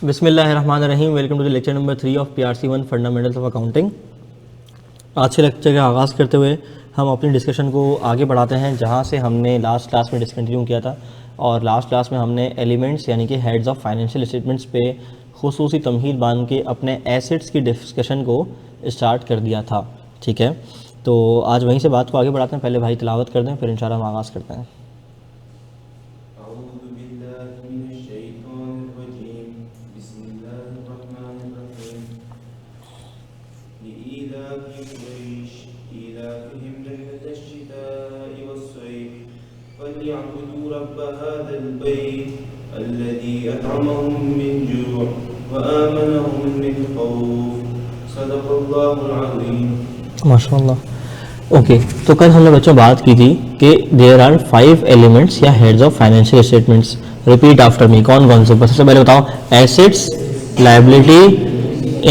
बिस्मिल्लाहिर्रहमानिर्रहीम। Welcome to the lecture number 3 of PRC1 fundamentals of accounting. आज के lecture का आगाज़ करते हुए हम अपनी डिस्कशन को आगे बढ़ाते हैं जहां से हमने लास्ट क्लास में डिसकंटिन्यू किया था। और लास्ट क्लास में हमने एलिमेंट्स यानी कि हेड्स ऑफ फाइनेंशियल स्टेटमेंट्स पे खुसूसी तमहील बांध के अपने एसेट्स की डिस्कशन को स्टार्ट कर दिया था। ठीक है, तो आज वहीं से बात को आगे बढ़ाते हैं। पहले भाई तिलावत कर दें, फिर इंशाल्लाह हम आगाज़ करते हैं। माशाअल्लाह। ओके, तो कल हमने बच्चों बात की थी कि देयर आर 5 एलिमेंट्स या heads of financial statements. Repeat after me, कौन कौन से? सबसे पहले बताओ, एसेट्स, लायबिलिटी,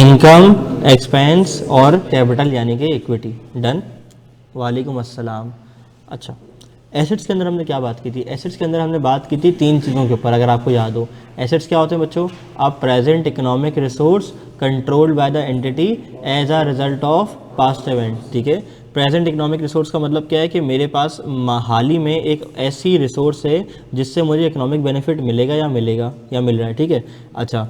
इनकम, एक्सपेंस और कैपिटल यानी कि इक्विटी। डन। वालेकुम अस्सलाम। अच्छा, एसेट्स के अंदर हमने क्या बात की थी? एसेट्स के अंदर हमने बात की थी 3 चीज़ों के ऊपर, अगर आपको याद हो। एसेट्स क्या होते हैं बच्चों? आप present economic resource controlled by the entity as a result of past event. ठीक है, प्रेजेंट इकोनॉमिक रिसोर्स का मतलब क्या है कि मेरे पास हाल ही में एक ऐसी रिसोर्स है जिससे मुझे इकोनॉमिक बेनिफिट मिलेगा या मिल रहा है। ठीक है, अच्छा,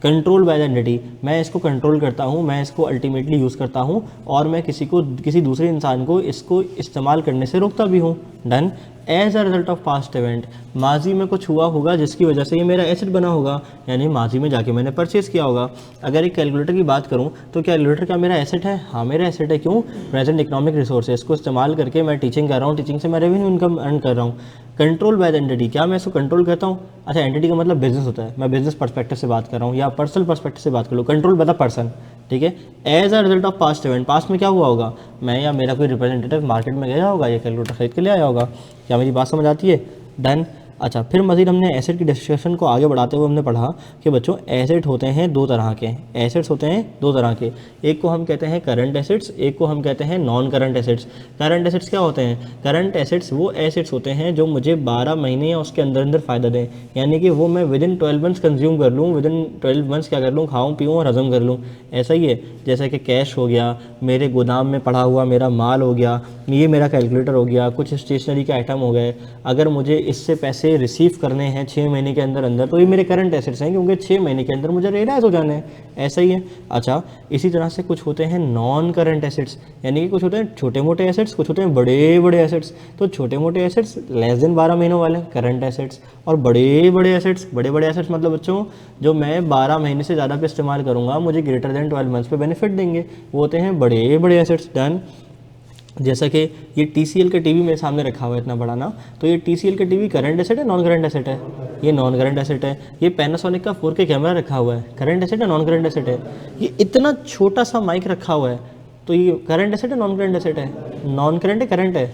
कंट्रोल बाय द एंटिटी, मैं इसको कंट्रोल करता हूँ, मैं इसको अल्टीमेटली यूज़ करता हूँ और मैं किसी दूसरे इंसान को इसको इस्तेमाल करने से रोकता भी हूँ। Done. As a result of past event, माजी में कुछ हुआ होगा जिसकी वजह से ये मेरा एसेट बना होगा, यानी माजी में जाके मैंने परचेज़ किया होगा। अगर एक कैलकुलेटर की बात करूँ तो कैलकुलेटर क्या मेरा एसेट है? हाँ, मेरा एसेट है। क्यों? प्रेजेंट इकोनॉमिक रिसोर्सेज को इस्तेमाल करके मैं टीचिंग कर रहा हूँ, टीचिंग से मैं रेवेन्यू इनकम अर्न कर रहा हूँ। कंट्रोल बाय द एंटिटी, क्या मैं इसको कंट्रोल करता हूँ? अच्छा, एंटिटी का मतलब बिजनेस होता है, मैं बिजनेस पर्सपेक्टिव से बात कर रहा हूँ या पर्सनल पर्सपेक्टिव से बात कर लूँ। Control by the person. ठीक है, as a result of past event, past में क्या हुआ होगा? मैं या मेरा कोई रिप्रेजेंटेटिव मार्केट में गया होगा, ये कैलकुलेटर खरीद के ले आया होगा। क्या मेरी बात समझ आती है? डन। अच्छा, फिर मज़ीद हमने एसेट की डिस्कशन को आगे बढ़ाते हुए हमने पढ़ा कि बच्चों एसेट होते हैं 2 तरह के। एसेट्स होते हैं 2 तरह के, एक को हम कहते हैं करंट एसेट्स, एक को हम कहते हैं non current assets. Current assets क्या होते हैं? करंट एसेट्स वो एसेट्स होते हैं जो मुझे 12 महीने या उसके अंदर अंदर फ़ायदा दें, यानी कि वो मैं विदिन 12 मंथ्स कंज्यूम कर लूँ, विदिन 12 मंथ्स क्या कर लूँ, खाऊँ पीऊँ और हजम कर लूँ। ऐसा ही है जैसे कि कैश हो गया, मेरे गोदाम में पड़ा हुआ मेरा माल हो गया, ये मेरा कैलकुलेटर हो गया, कुछ स्टेशनरी के आइटम हो गए। अगर मुझे इससे पैसे रिसीव करने हैं 6 महीने के अंदर अंदर तो ये मेरे करंट एसेट्स हैं, क्योंकि 6 महीने के अंदर मुझे रियलाइज़ हो जाने हैं। ऐसा ही है। अच्छा, इसी तरह से कुछ होते हैं नॉन करंट एसेट्स, यानी कि कुछ होते हैं छोटे मोटे एसेट्स, कुछ होते हैं बड़े बड़े एसेट्स। तो छोटे मोटे एसेट्स लेस देन 12 महीनों वाले करंट एसेट्स, और बड़े बड़े एसेट्स मतलब बच्चों जो मैं 12 महीने से ज़्यादा पे इस्तेमाल करूँगा, मुझे ग्रेटर देन 12 मंथ्स पे बेनिफिट देंगे, वो होते हैं बड़े बड़े एसेट्स। डन। जैसा कि ये TCL का टीवी मेरे सामने रखा हुआ है इतना बड़ा ना, तो ये TCL का टीवी करंट एसेट है नॉन करंट एसेट है? ये नॉन करंट एसेट है। ये पैनासोनिक का 4K कैमरा रखा हुआ है, करंट एसेट है नॉन करंट एसेट है? ये इतना छोटा सा माइक रखा हुआ है, तो ये करंट एसेट है नॉन करंट एसेट है? नॉन करंट है, करंट है?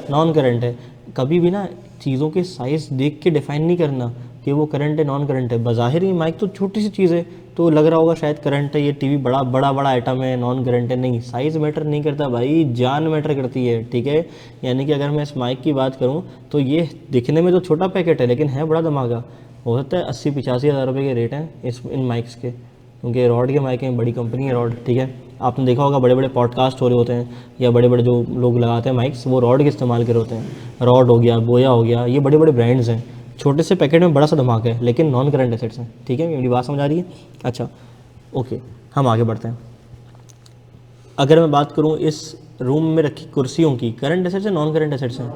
नॉन करंट है। कभी भी ना चीज़ों के साइज़ देख के डिफाइन नहीं करना कि वो करंट है नॉन करंट है। बज़ाहिर ही माइक तो छोटी सी चीज़ है तो लग रहा होगा शायद करंट है, ये टीवी बड़ा बड़ा आइटम है, नॉन करंट है। नहीं, साइज़ मैटर नहीं करता भाई, जान मैटर करती है। ठीक है, यानी कि अगर मैं इस माइक की बात करूं तो ये दिखने में तो छोटा पैकेट है लेकिन है बड़ा धमाका। हो सकता है 80-85 हज़ार रुपये के रेट हैं इन माइक्स के, क्योंकि रॉड के माइक हैं, बड़ी कंपनी है रॉड। ठीक है, आपने देखा होगा बड़े बड़े पॉडकास्ट हो रहे होते हैं या बड़े बड़े जो लोग लगाते हैं माइक्स, वो रॉड के इस्तेमाल कर होते हैं। रॉड हो गया, बोया हो गया, ये बड़े बड़े ब्रांड्स हैं। छोटे से पैकेट में बड़ा सा धमाका है लेकिन नॉन करंट एसेट्स हैं। ठीक है, मेरी बात समझ आ रही है? अच्छा, ओके, हम आगे बढ़ते हैं। अगर मैं बात करूं इस रूम में रखी कुर्सियों की, करंट एसेट्स है नॉन करंट एसेट्स हैं?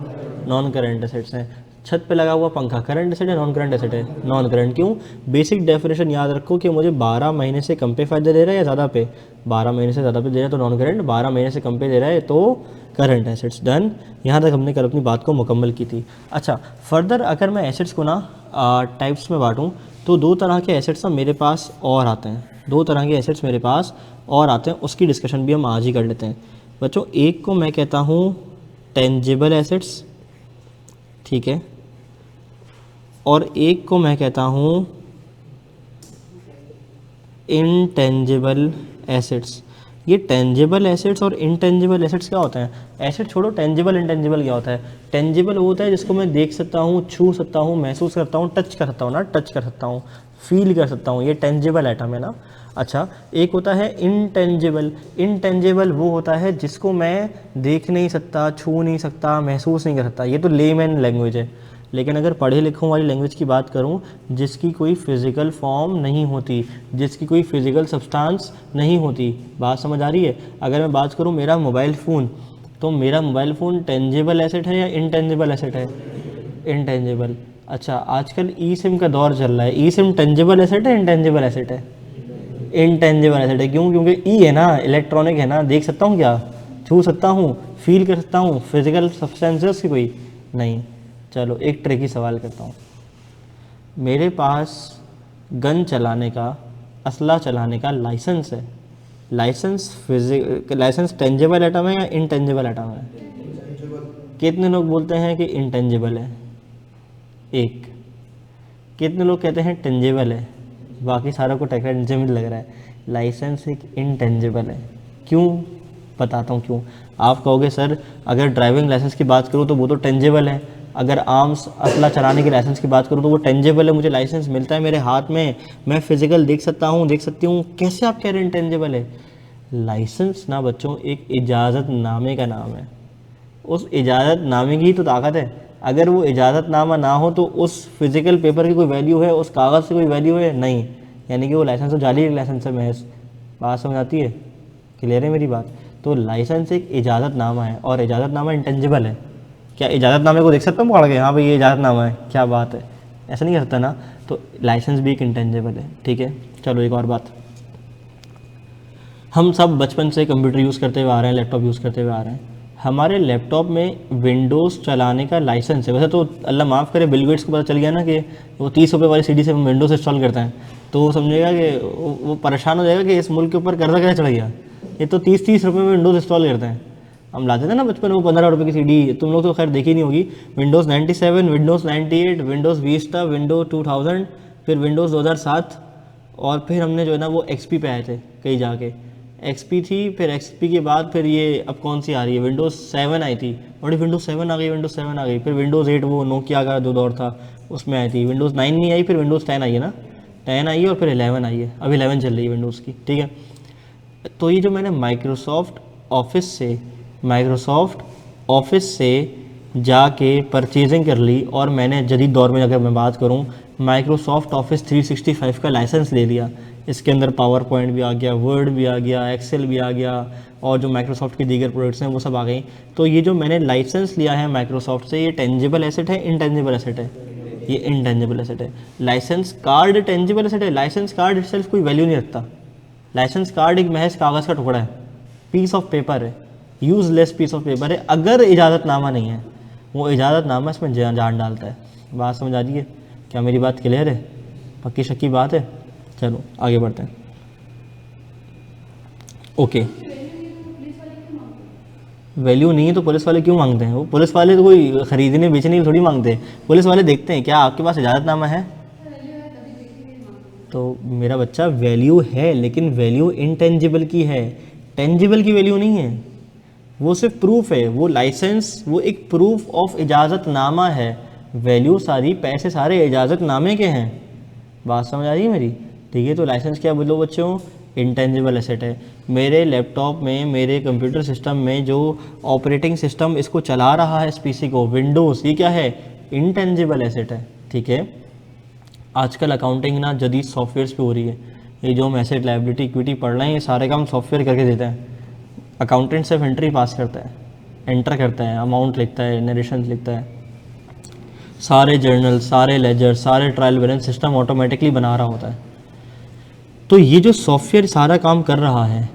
नॉन करंट एसेट्स हैं। छत पे लगा हुआ पंखा करंट एसेट है नॉन करंट एसेट है? Non current. क्यों? बेसिक डेफिनेशन याद रखो कि मुझे 12 महीने से कम पे फ़ायदा दे रहा है या ज़्यादा पे? 12 महीने से ज़्यादा पे दे रहा है तो नॉन करंट, 12 महीने से कम पे दे रहा है तो करंट एसेट्स। डन। यहाँ तक हमने कल अपनी बात को मुकम्मल की थी। अच्छा, फर्दर अगर मैं एसेट्स को ना टाइप्स में बांटूँ तो 2 तरह के एसेट्स ना मेरे पास और आते हैं, 2 तरह के एसेट्स मेरे पास और आते हैं, उसकी डिस्कशन भी हम आज ही कर लेते हैं बच्चों। एक को मैं कहता हूँ टेंजिबल एसेट्स, ठीक है, और एक को मैं कहता हूँ इनटेंजिबल एसेट्स। ये टेंजिबल एसेट्स और इनटेंजिबल एसेट्स क्या होते हैं? एसेट छोड़ो, टेंजिबल इंटेंजिबल क्या होता है? टेंजिबल वो होता है जिसको मैं देख सकता हूँ, छू सकता हूँ, महसूस करता हूँ, टच कर सकता हूँ ना, टच कर सकता हूँ। फील कर सकता हूँ, ये टेंजिबल आइटम है ना। अच्छा, एक होता है इनटेंजिबल। इनटेंजिबल वो होता है जिसको मैं देख नहीं सकता, छू नहीं सकता, महसूस नहीं कर सकता, ये तो लेमैन लैंग्वेज है। लेकिन अगर पढ़े लिखों वाली लैंग्वेज की बात करूं, जिसकी कोई फिजिकल फॉर्म नहीं होती, जिसकी कोई फिजिकल सब्सटेंस नहीं होती, बात समझ आ रही है। अगर मैं बात करूं मेरा मोबाइल फ़ोन, तो मेरा मोबाइल फ़ोन टेंजिबल एसेट है या इनटेंजिबल एसेट है? इनटेंजिबल। अच्छा, आजकल ई सिम का दौर चल रहा है, ई सिम टेंजिबल एसेट है इनटेंजिबल एसेट है? इनटेंजिबल एसेट है। क्यों? क्योंकि ई है ना, इलेक्ट्रॉनिक है ना, देख सकता हूँ क्या, छू सकता हूँ, फील कर सकता हूँ, फिजिकल सब्सटेंसेस की कोई नहीं। चलो एक ट्रिकी सवाल करता हूँ। मेरे पास गन चलाने का, असला चलाने का लाइसेंस है। लाइसेंस टेंजिबल आइटम है या इनटेंजिबल आइटम है? कितने लोग बोलते हैं कि इनटेंजिबल है? एक। कितने लोग कहते हैं टेंजिबल है? बाकी सारों को टेंजिबल लग रहा है। लाइसेंस एक इनटेंजिबल है। क्यों? बताता हूँ क्यों। आप कहोगे सर अगर ड्राइविंग लाइसेंस की बात करूँ तो वो तो टेंजिबल है, अगर आर्म्स असला चलाने की लाइसेंस की बात करूँ तो वो टेंजिबल है, मुझे लाइसेंस मिलता है मेरे हाथ में, मैं फिजिकल देख सकता हूँ, देख सकती हूँ, कैसे आप कह रहे हैं इंटेंजिबल है? लाइसेंस ना बच्चों एक इजाज़तनामे का नाम है। उस इजाज़तनामे की ही तो ताकत है। अगर वो इजाज़तनामा ना हो तो उस फिज़िकल पेपर की कोई वैल्यू है, उस कागज़ से कोई वैल्यू है? नहीं। यानी कि वो लाइसेंस तो जाली लाइसेंस है महज। बात समझ आती है? क्लियर है मेरी बात? तो लाइसेंस एक इजाज़तनामा है और इजाज़तनामा इंटेंजिबल है। क्या इजाज़तनामे को देख सकता हूँ पढ़ के, हाँ भाई ये इजाज़तनामा है, क्या बात है, ऐसा नहीं कर सकता ना। तो लाइसेंस भी एक इंटेंजिबल है, ठीक है। चलो एक और बात, हम सब बचपन से कंप्यूटर यूज़ करते हुए आ रहे हैं, लैपटॉप यूज़ करते हुए आ रहे हैं। हमारे लैपटॉप में विंडोज़ चलाने का लाइसेंस है। वैसे तो अल्लाह माफ़ करे बिल गेट्स को पता चल गया ना कि वो 30 रुपये वाली सीडी से हम विंडोज़ इंस्टॉल करते हैं, तो वो समझेगा कि वो परेशान हो जाएगा कि इस मुल्क के ऊपर कर्जा कैसे चढ़ गया, ये तो 30 रुपये में विंडोज़ इंस्टॉल करते हैं। हम लाते थे ना बचपन में 15 रुपये की सीडी, तुम लोग तो खैर देखी नहीं होगी। Windows 97, Windows 98, Windows Vista, Windows 2000, फिर विंडोज़ 2007, और फिर हमने जो है ना वो एक्सपी पे आए थे कहीं जाके। एक्सपी थी, फिर एक्सपी के बाद फिर ये अब कौन सी आ रही है, विंडोज़ 7 आई थी, और विंडोज़ 7 आ गई, विंडोज़ 7 आ गई, फिर विंडोज़ 8 वो नोकिया का जो दौर था उसमें आई थी, विंडोज़ 9 नहीं आई, फिर विंडोज़ 10 आई है ना, 10 आई है, और फिर 11 आई है, अब 11 चल रही है विंडोज़ की, ठीक है। तो ये जो मैंने माइक्रोसॉफ्ट ऑफिस से जाके परचेजिंग कर ली, और मैंने जदीद दौर में अगर मैं बात करूँ माइक्रोसॉफ्ट ऑफिस 365 का लाइसेंस ले लिया। इसके अंदर पावर पॉइंट भी आ गया, वर्ड भी आ गया, एक्सेल भी आ गया, और जो माइक्रोसॉफ्ट की दीगर प्रोडक्ट्स हैं वो सब आ गई। तो ये जो मैंने लाइसेंस लिया है माइक्रोसॉफ्ट से, ये टेंजिबल एसेट है इनटेंजिबल एसेट है? ये इनटेंजिबल एसेट है। लाइसेंस कार्ड टेंजिबल एसेट है? लाइसेंस कार्ड इटसेल्फ कोई वैल्यू नहीं रखता। लाइसेंस कार्ड एक महज कागज़ का टुकड़ा है, पीस ऑफ पेपर है, यूजलेस पीस ऑफ पेपर है, अगर इजाज़तनामा नहीं है। वो इजाज़तनामा इसमें जान डालता है। बात समझ आ रही है? क्या मेरी बात क्लियर है? पक्की शक्की बात है? चलो आगे बढ़ते हैं। ओके, वैल्यू नहीं है तो पुलिस वाले क्यों मांगते हैं? वो पुलिस वाले तो कोई ख़रीदने बेचने के थोड़ी मांगते हैं। पुलिस वाले देखते हैं क्या आपके पास इजाज़तनामा है। तो मेरा बच्चा वैल्यू है, लेकिन वैल्यू इनटेंजिबल की है, टेंजिबल की वैल्यू नहीं है। वो सिर्फ प्रूफ है, वो लाइसेंस वो एक प्रूफ ऑफ इजाज़तनामा है। वैल्यू सारी, पैसे सारे इजाज़तनामे के हैं। बात समझ आ रही है मेरी? ठीक है। तो लाइसेंस क्या बोलो बच्चों? इंटेंजिबल एसेट है। मेरे लैपटॉप में, मेरे कंप्यूटर सिस्टम में जो ऑपरेटिंग सिस्टम इसको चला रहा है, इस पीसी को, विंडोज़, ये क्या है? इंटेंजिबल एसेट है, ठीक है। आजकल अकाउंटिंग ना जदीद सॉफ्टवेयर्स पे हो रही है। ये जो हम एसेट, लायबिलिटी, इक्विटी पढ़ रहे हैं, ये सारे काम सॉफ्टवेयर करके देते हैं। अकाउंटेंट सिर्फ एंट्री पास करता है, एंटर करता है, अमाउंट लिखता है, नरेशन लिखता है, सारे जर्नल, सारे लेजर, सारे ट्रायल बैलेंस सिस्टम ऑटोमेटिकली बना रहा होता है। तो ये जो सॉफ्टवेयर सारा काम कर रहा है,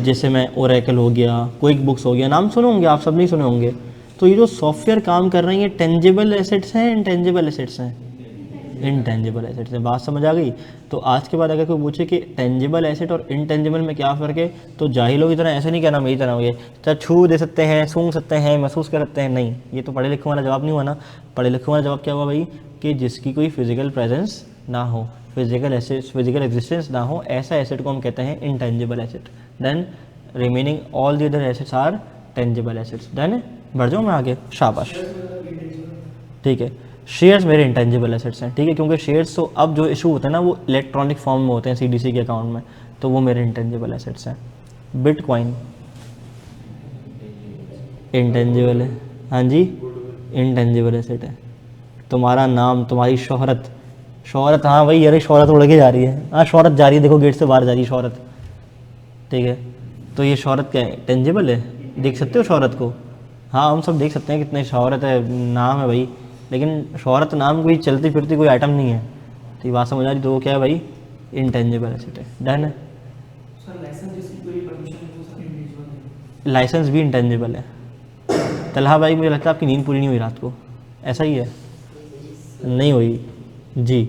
जैसे मैं ओरेकल हो गया, क्विक बुक्स हो गया, नाम सुने होंगे आप, सब नहीं सुने होंगे। तो ये जो सॉफ्टवेयर काम कर रहे हैं, ये टेंजिबल एसेट्स हैं, इनटेंजिबल एसेट्स हैं? इनटेंजिबल एसेट्स हैं। बात समझ आ गई? तो आज के बाद अगर कोई पूछे कि टेंजिबल एसेट और इनटेंजिबल में क्या फ़र्क है, तो जाहिलों की तरह ऐसे नहीं कहना मेरी तरह हो, ये चाहे छू दे सकते हैं, सूंघ सकते हैं, महसूस कर सकते हैं, नहीं। ये तो पढ़े लिखे वाला जवाब नहीं हुआ ना। पढ़े लिखे वाला जवाब क्या हुआ भाई? कि जिसकी कोई फिजिकल प्रेजेंस ना हो, फिजिकल एसेट्स, फिजिकल एग्जिस्टेंस ना हो, ऐसा एसेट को हम कहते हैं intangible asset. Then remaining all the other assets are tangible assets. Then बढ़ जाऊँ मैं आगे? शाबाश, ठीक है। शेयर्स मेरे इंटेंजिबल एसेट्स हैं, ठीक है, क्योंकि शेयर्स तो अब जो इशू होते हैं ना वो इलेक्ट्रॉनिक फॉर्म में होते हैं सीडीसी के अकाउंट में, तो वो मेरे इंटेंजिबल एसेट्स हैं। बिटकॉइन इंटेंजिबल है, हाँ जी, इंटेंजिबल एसेट है। तुम्हारा नाम, तुम्हारी शोहरत, शोहरत, हाँ भाई, अरे शोहरत उड़ के जा रही है, हाँ शोहरत जा रही है, देखो गेट से बाहर जा रही है शोहरत, ठीक है। तो ये शोहरत क्या है, टेंजिबल है, देख सकते हो शोहरत को, हाँ हम सब देख सकते हैं कितनी शोहरत है, नाम है भाई, लेकिन शोहरत नाम कोई चलती फिरती कोई आइटम नहीं है, तो ये बात समझ आ रही, तो वो क्या है भाई, इंटेंजिबल एसेट है। डन है। लाइसेंस भी इंटेंजिबल है। तलहा भाई मुझे लगता है आपकी नींद पूरी नहीं हुई रात को, ऐसा ही है? नहीं हुई जी।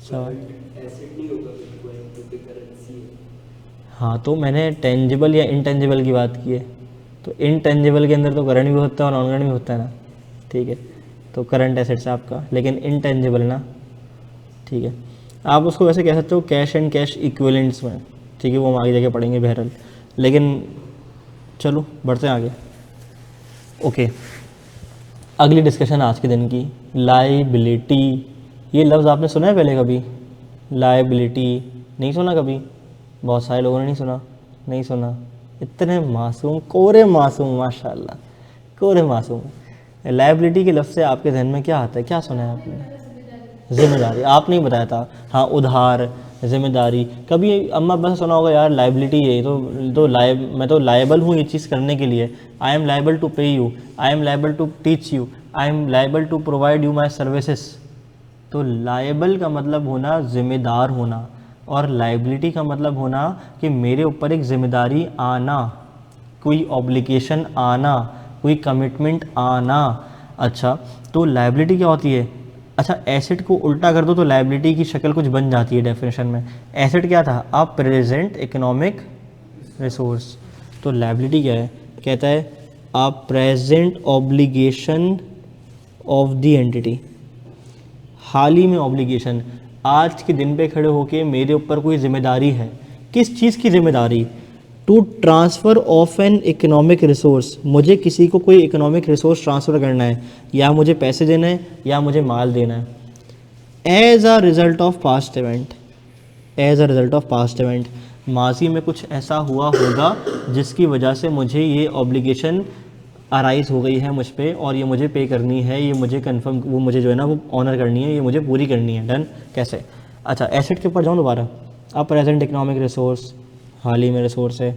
सवाल, हाँ तो मैंने टेंजिबल या इंटेंजिबल की बात की है, तो इनटेंजिबल के अंदर तो करंट भी होता है और नॉन करंट भी होता है ना, ठीक है, तो करंट एसेट्स है आपका, लेकिन इनटेंजिबल ना, ठीक है। आप उसको वैसे कह सकते हो कैश एंड कैश इक्विवेलेंट्स में, ठीक है, वो हम आगे जाके पढ़ेंगे बहरहाल, लेकिन चलो बढ़ते हैं आगे। ओके, अगली डिस्कशन आज के दिन की, लाइबिलिटी। ये लफ्ज़ आपने सुना है पहले कभी? लाइबिलिटी नहीं सुना कभी? बहुत सारे लोगों ने नहीं सुना, नहीं सुना, इतने मासूम, कोरे मासूम, माशाल्लाह, कोरे मासूम। लाइबिलिटी के लफ्ज़ से आपके जहन में क्या आता है, क्या सुना है आपने? जिम्मेदारी, आप नहीं बताया था, हाँ उधार, जिम्मेदारी। कभी अम्मा अब्बा से सुना होगा यार लाइबिलिटी है, मैं तो लायबल हूँ ये चीज़ करने के लिए, I am liable to pay you, I am liable to teach you, I am liable to provide you my services. तो लायबल का मतलब होना ज़िम्मेदार होना, और लाइबिलिटी का मतलब होना कि मेरे ऊपर एक ज़िम्मेदारी आना, कोई ऑब्लिगेशन आना, कोई कमिटमेंट आना। अच्छा, तो लाइबिलिटी क्या होती है? अच्छा, एसेट को उल्टा कर दो तो लाइबिलिटी की शक्ल कुछ बन जाती है डेफिनेशन में। एसेट क्या था? A present economic resource. तो लाइबिलिटी क्या है? कहता है a present obligation of the entity, हाल ही में ऑब्लिगेशन, आज के दिन पे खड़े होके मेरे ऊपर कोई जिम्मेदारी है। किस चीज़ की जिम्मेदारी? To transfer of an economic resource, मुझे किसी को कोई इकोनॉमिक रिसोर्स ट्रांसफ़र करना है, या मुझे पैसे देना है या मुझे माल देना है। As a result of past event, as a result of past event, माजी में कुछ ऐसा हुआ होगा जिसकी वजह से मुझे ये ऑब्लिगेशन अराइज हो गई है मुझ पे, और ये मुझे पे करनी है, ये मुझे कंफर्म, वो मुझे जो है ना वो ऑनर करनी है, ये मुझे पूरी करनी है। डन। कैसे? अच्छा, एसेट के ऊपर जाऊँ दोबारा। अब प्रेजेंट इकोनॉमिक रिसोर्स, हाल ही में रिसोर्स है,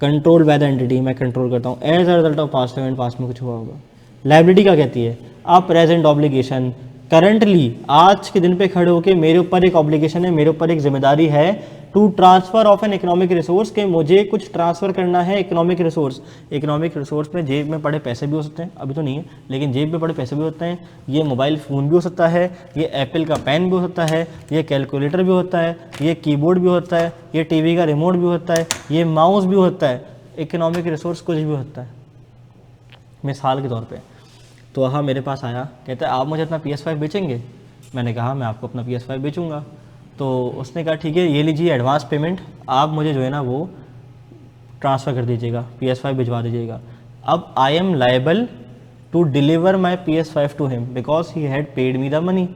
कंट्रोल बाय द एंटिटी, मैं कंट्रोल करता हूँ, as a result of past event, past में कुछ हुआ होगा। लाइबिलिटी क्या कहती है? अब प्रेजेंट ऑब्लिगेशन, करंटली आज के दिन पे खड़े होके मेरे ऊपर एक ऑब्लिगेशन है, मेरे ऊपर एक जिम्मेदारी है, to transfer of an economic resource, के मुझे कुछ ट्रांसफर करना है इकोनॉमिक रिसोर्स। इकोनॉमिक रिसोर्स में जेब में पड़े पैसे भी हो सकते हैं, अभी तो नहीं है, लेकिन जेब में पड़े पैसे भी होते हैं, ये मोबाइल फ़ोन भी हो सकता है, ये एप्पल का पेन भी हो सकता है, ये कैलकुलेटर भी होता है, ये कीबोर्ड भी होता है, ये टीवी का रिमोट भी होता है, ये माउस भी होता है। इकोनॉमिक रिसोर्स कुछ भी होता है, मिसाल के तौर पे। तो हाँ, मेरे पास आया, कहता है आप मुझे अपना PS5 बेचेंगे? मैंने कहा मैं आपको अपना PS5 बेचूंगा। तो उसने कहा ठीक है, ये लीजिए एडवांस पेमेंट, आप मुझे जो है ना वो ट्रांसफ़र कर दीजिएगा, PS5 भिजवा दीजिएगा। अब I am liable to deliver my PS5 to him because he had paid me the money.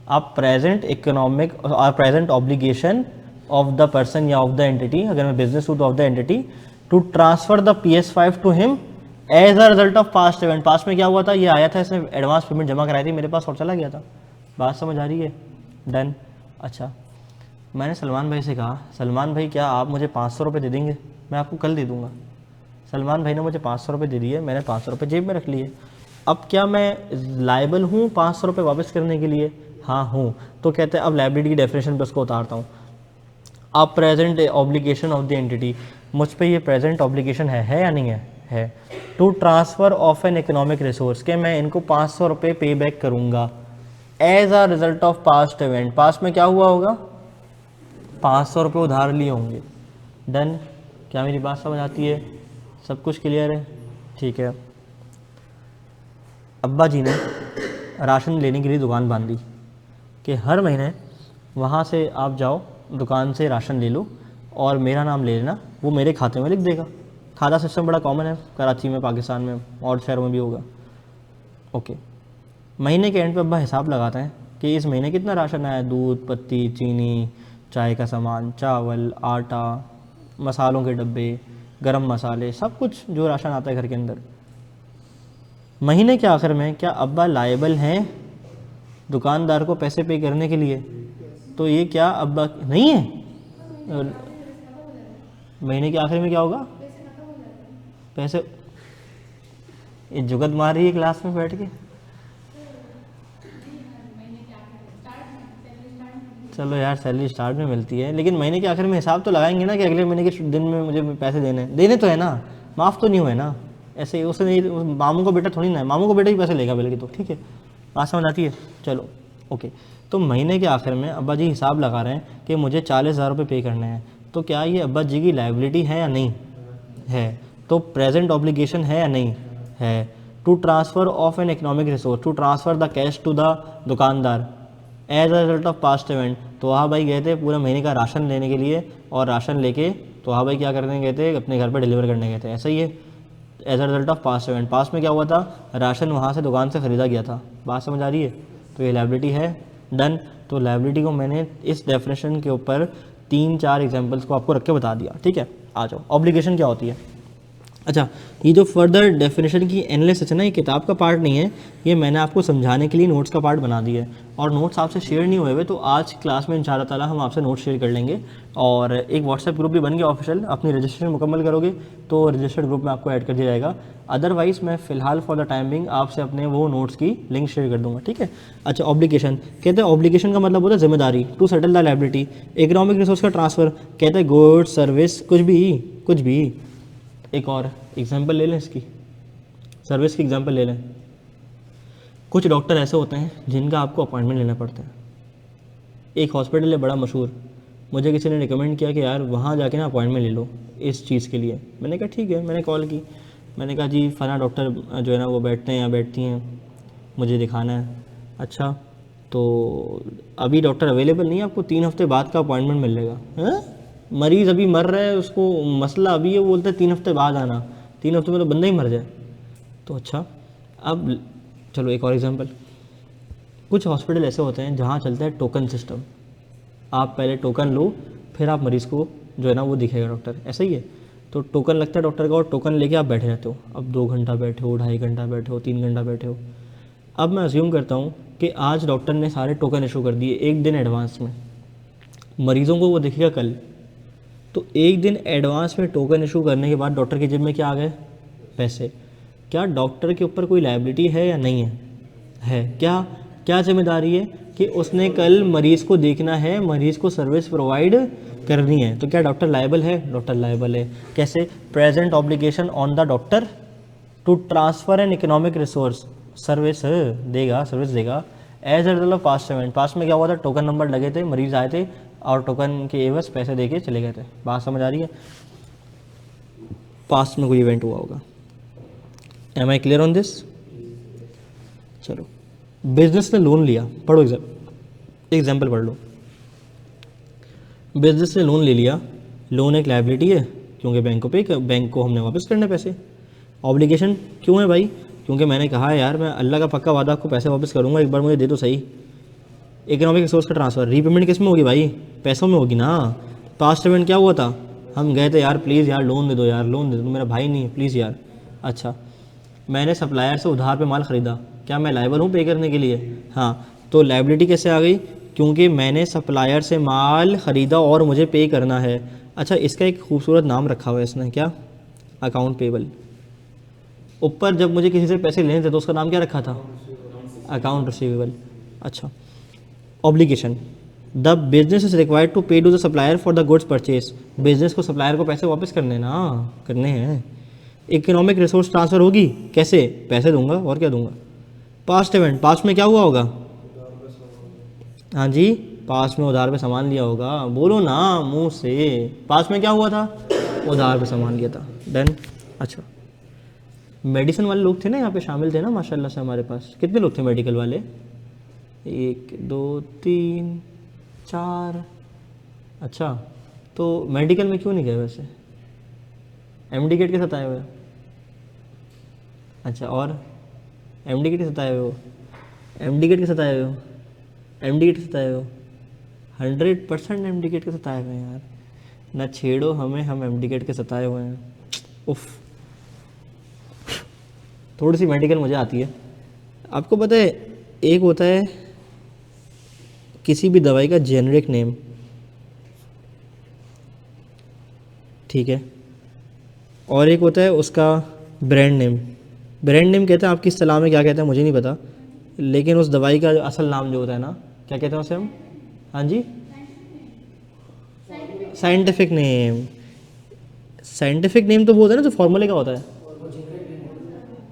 अब प्रेजेंट इकोनॉमिक और present obligation of the person या ऑफ द एंटिटी, अगर मैं बिजनेस हूँ तो of the entity, to transfer the PS5 to him as a result of past event. Past में क्या हुआ था? ये आया था, इसने एडवांस पेमेंट जमा कराई थी मेरे पास और चला गया था। बात समझ आ रही है? डन। अच्छा, मैंने सलमान भाई से कहा, सलमान भाई क्या आप मुझे 500 रुपये दे देंगे? मैं आपको कल दे दूंगा। सलमान भाई ने मुझे 500 रुपये दे दिए, मैंने 500 रुपये जेब में रख लिए। अब क्या मैं लायबल हूँ 500 रुपये वापस करने के लिए? हाँ हूँ। तो कहते हैं अब लाइबिलिटी की डेफिनेशन पर उसको उतारता हूँ। अब present obligation of the entity, मुझ पे ये प्रेजेंट ऑब्लिगेशन है या नहीं है to transfer of an economic resource, के मैं इनको 500 रुपये पे बैक करूँगा as a result of past event. Past में क्या हुआ होगा? 500 रुपये उधार लिए होंगे। डन। क्या मेरी बात समझ आती है? सब कुछ क्लियर है? ठीक है। अब्बा जी ने राशन लेने के लिए दुकान बांध दी कि हर महीने वहाँ से आप जाओ दुकान से राशन ले लो और मेरा नाम ले लेना, वो मेरे खाते में लिख देगा। खाता सिस्टम बड़ा कॉमन है कराची में, पाकिस्तान में और शहरों में भी होगा। ओके। महीने के एंड पे अब्बा हिसाब लगाते हैं कि इस महीने कितना राशन आया, दूध, पत्ती, चीनी, चाय का सामान, चावल, आटा, मसालों के डब्बे, गरम मसाले, सब कुछ जो राशन आता है घर के अंदर। महीने के आखिर में क्या अब्बा लायबल हैं दुकानदार को पैसे पे करने के लिए? तो ये क्या अब्बा नहीं है? और महीने के आखिर में क्या होगा? पैसे, ये जुगत मार रही है क्लास में बैठ के। चलो यार, सैलरी स्टार्ट में मिलती है, लेकिन महीने के आखिर में हिसाब तो लगाएंगे ना कि अगले महीने के दिन में मुझे पैसे देने तो है ना, माफ़ तो नहीं हुए ना। ऐसे ही उसने मामू को बेटा थोड़ी ना है, मामू को बेटा ही पैसे लेगा बल्कि, तो ठीक है, बात समझ आती है। चलो ओके, तो महीने के आखिर में अब्बा जी हिसाब लगा रहे हैं कि मुझे 40,000 रुपये पे करने हैं। तो क्या ये अब्बा जी की लाइबिलिटी है या नहीं है? तो प्रेजेंट ऑब्लिगेशन है या नहीं है? To transfer of an economic resource, to transfer the cash to the दुकानदार as a result of past event. तो वहाँ भाई गए थे पूरे महीने का राशन लेने के लिए, और राशन लेके तो वहाँ भाई क्या करने गए थे? अपने घर पर डिलीवर करने गए थे, ऐसा ही है। As a result of past event, past में क्या हुआ था? राशन वहाँ से दुकान से ख़रीदा गया था। बात समझ आ रही है? तो ये लाइबिलिटी है। डन। तो लाइबिलिटी को मैंने इस डेफिनेशन के ऊपर 3-4 एग्जांपल्स को आपको रख के बता दिया, ठीक है। आ जाओ, ऑब्लिगेशन क्या होती है? अच्छा, ये जो फर्दर डेफिनेशन की एनालिसिस है ना, ये किताब का पार्ट नहीं है, ये मैंने आपको समझाने के लिए नोट्स का पार्ट बना दिया है। और नोट्स आपसे शेयर नहीं हुए हुए, तो आज क्लास में इंशाअल्लाह ताला हम आपसे नोट्स शेयर कर लेंगे। और एक व्हाट्सएप ग्रुप भी बन गया ऑफिशियल, अपनी रजिस्ट्रेशन मुकम्मल करोगे तो रजिस्टर्ड ग्रुप में आपको ऐड कर दिया जाएगा। अदरवाइज़ मैं फ़िलहाल फॉर द टाइम बिंग आपसे अपने वो नोट्स की लिंक शेयर कर दूँगा, ठीक है। अच्छा, ऑब्लिगेशन कहते हैं, ऑब्लिगेशन का मतलब होता है जिम्मेदारी, to settle the liability. Economic resource का ट्रांसफ़र कहते हैं गुड्स, सर्विस, कुछ भी। एक और एग्जांपल ले लें इसकी, सर्विस की एग्जांपल ले लें। कुछ डॉक्टर ऐसे होते हैं जिनका आपको अपॉइंटमेंट लेना पड़ता है। एक हॉस्पिटल है बड़ा मशहूर, मुझे किसी ने रिकमेंड किया कि यार वहाँ जाके ना अपॉइंटमेंट ले लो इस चीज़ के लिए। मैंने कहा ठीक है, मैंने कॉल की, मैंने कहा जी फ़लाँ डॉक्टर जो है ना वो बैठते हैं या बैठती हैं, मुझे दिखाना है। अच्छा, तो अभी डॉक्टर अवेलेबल नहीं है, आपको 3 हफ्ते बाद का अपॉइंटमेंट मिलेगा। हैं? मरीज़ अभी मर रहा है, उसको मसला अभी है, वो बोलते हैं 3 हफ्ते बाद आना। 3 हफ्ते में तो बंदा ही मर जाए। तो अच्छा, अब चलो एक और एग्जांपल। कुछ हॉस्पिटल ऐसे होते हैं जहाँ चलता है टोकन सिस्टम। आप पहले टोकन लो, फिर आप मरीज़ को जो है ना वो दिखेगा डॉक्टर, ऐसा ही है। तो टोकन लगता है डॉक्टर का, और टोकन लेके आप बैठे रहते हो। अब 2 घंटा बैठे हो, 2.5 घंटा बैठे हो, 3 घंटा बैठे हो। अब मैं अज्यूम करता हूँ कि आज डॉक्टर ने सारे टोकन इशू कर दिए 1 दिन एडवांस में, मरीज़ों को वो दिखेगा कल। तो 1 दिन एडवांस में टोकन इशू करने के बाद डॉक्टर की जेब में क्या आ गए? पैसे। क्या डॉक्टर के ऊपर कोई लायबिलिटी है या नहीं है? क्या जिम्मेदारी है कि उसने कल मरीज़ को देखना है, मरीज़ को सर्विस प्रोवाइड करनी है। तो क्या डॉक्टर लायबल है? डॉक्टर लायबल है। कैसे? Present obligation on the doctor to transfer an economic resource, service देगा as a result of past event. Past में क्या हुआ था? टोकन नंबर लगे थे, मरीज़ आए थे और टोकन के एवज पैसे देके चले गए थे। बात समझ आ रही है? पास्ट में कोई इवेंट हुआ होगा। Am I clear on this? चलो, बिजनेस ने लोन लिया, पढ़ो एग्जाम्पल पढ़ लो। बिजनेस ने लोन ले लिया, लोन एक लायबिलिटी है क्योंकि बैंक को हमने वापस करने पैसे। ऑब्लिगेशन क्यों है भाई? क्योंकि मैंने कहा यार मैं अल्लाह का पक्का वादा आपको पैसे वापस करूँगा, एक बार मुझे दे दो सही। इकोनॉमिक रिसोर्स का ट्रांसफ़र, रीपेमेंट किस में होगी भाई? पैसों में होगी ना। पास्ट इवेंट क्या हुआ था? हम गए थे यार प्लीज़ यार लोन दे दो, यार लोन दे दो, मेरा भाई नहीं है प्लीज़ यार। अच्छा, मैंने सप्लायर से उधार पे माल ख़रीदा, क्या मैं लायबल हूँ पे करने के लिए? हाँ। तो लायबिलिटी कैसे आ गई? क्योंकि मैंने सप्लायर से माल ख़रीदा और मुझे पे करना है। अच्छा, इसका एक खूबसूरत नाम रखा हुआ है इसने, क्या? Account payable. ऊपर जब मुझे किसी से पैसे लेने थे तो उसका नाम क्या रखा था? Account receivable. अच्छा, obligation, the business is required to pay to the supplier for the goods purchase. Business को सप्लायर को पैसे वापस करने हैं। इकोनॉमिक रिसोर्स ट्रांसफ़र होगी कैसे? पैसे दूंगा और क्या दूंगा। पास्ट इवेंट, पास्ट में क्या हुआ होगा? हाँ जी, पास्ट में उधार पे सामान लिया होगा। बोलो ना मुंह से, पास्ट में क्या हुआ था? उधार पे सामान लिया था। डन। अच्छा, मेडिसिन वाले लोग थे ना यहाँ पे, शामिल थे ना माशाल्लाह से हमारे पास। कितने लोग थे मेडिकल वाले? 1 2 3 4। अच्छा, तो मेडिकल में क्यों नहीं गए वैसे? एमडी गेट के साथ आए हुए? अच्छा, और एमडी गेट के साथ आए हुए हो? एमडी के साथ आए हो, एमडी के साथ आए हो, 100% एमडी के साथ आए हुए हैं यार, ना छेड़ो हमें, हम एमडी के सताए हुए हैं। उफ, थोड़ी सी मेडिकल मुझे आती है। आपको पता है एक होता है किसी भी दवाई का जेनरिक नेम, ठीक है, और एक होता है उसका ब्रांड नेम। ब्रांड नेम कहते हैं, आपकी इस्तेलाह में क्या कहते हैं मुझे नहीं पता, लेकिन उस दवाई का असल नाम जो होता है ना, क्या कहते हैं उसे हम? हाँ जी, साइंटिफिक नेम। साइंटिफिक नेम तो वो होता है ना जो फॉर्मूले का होता है,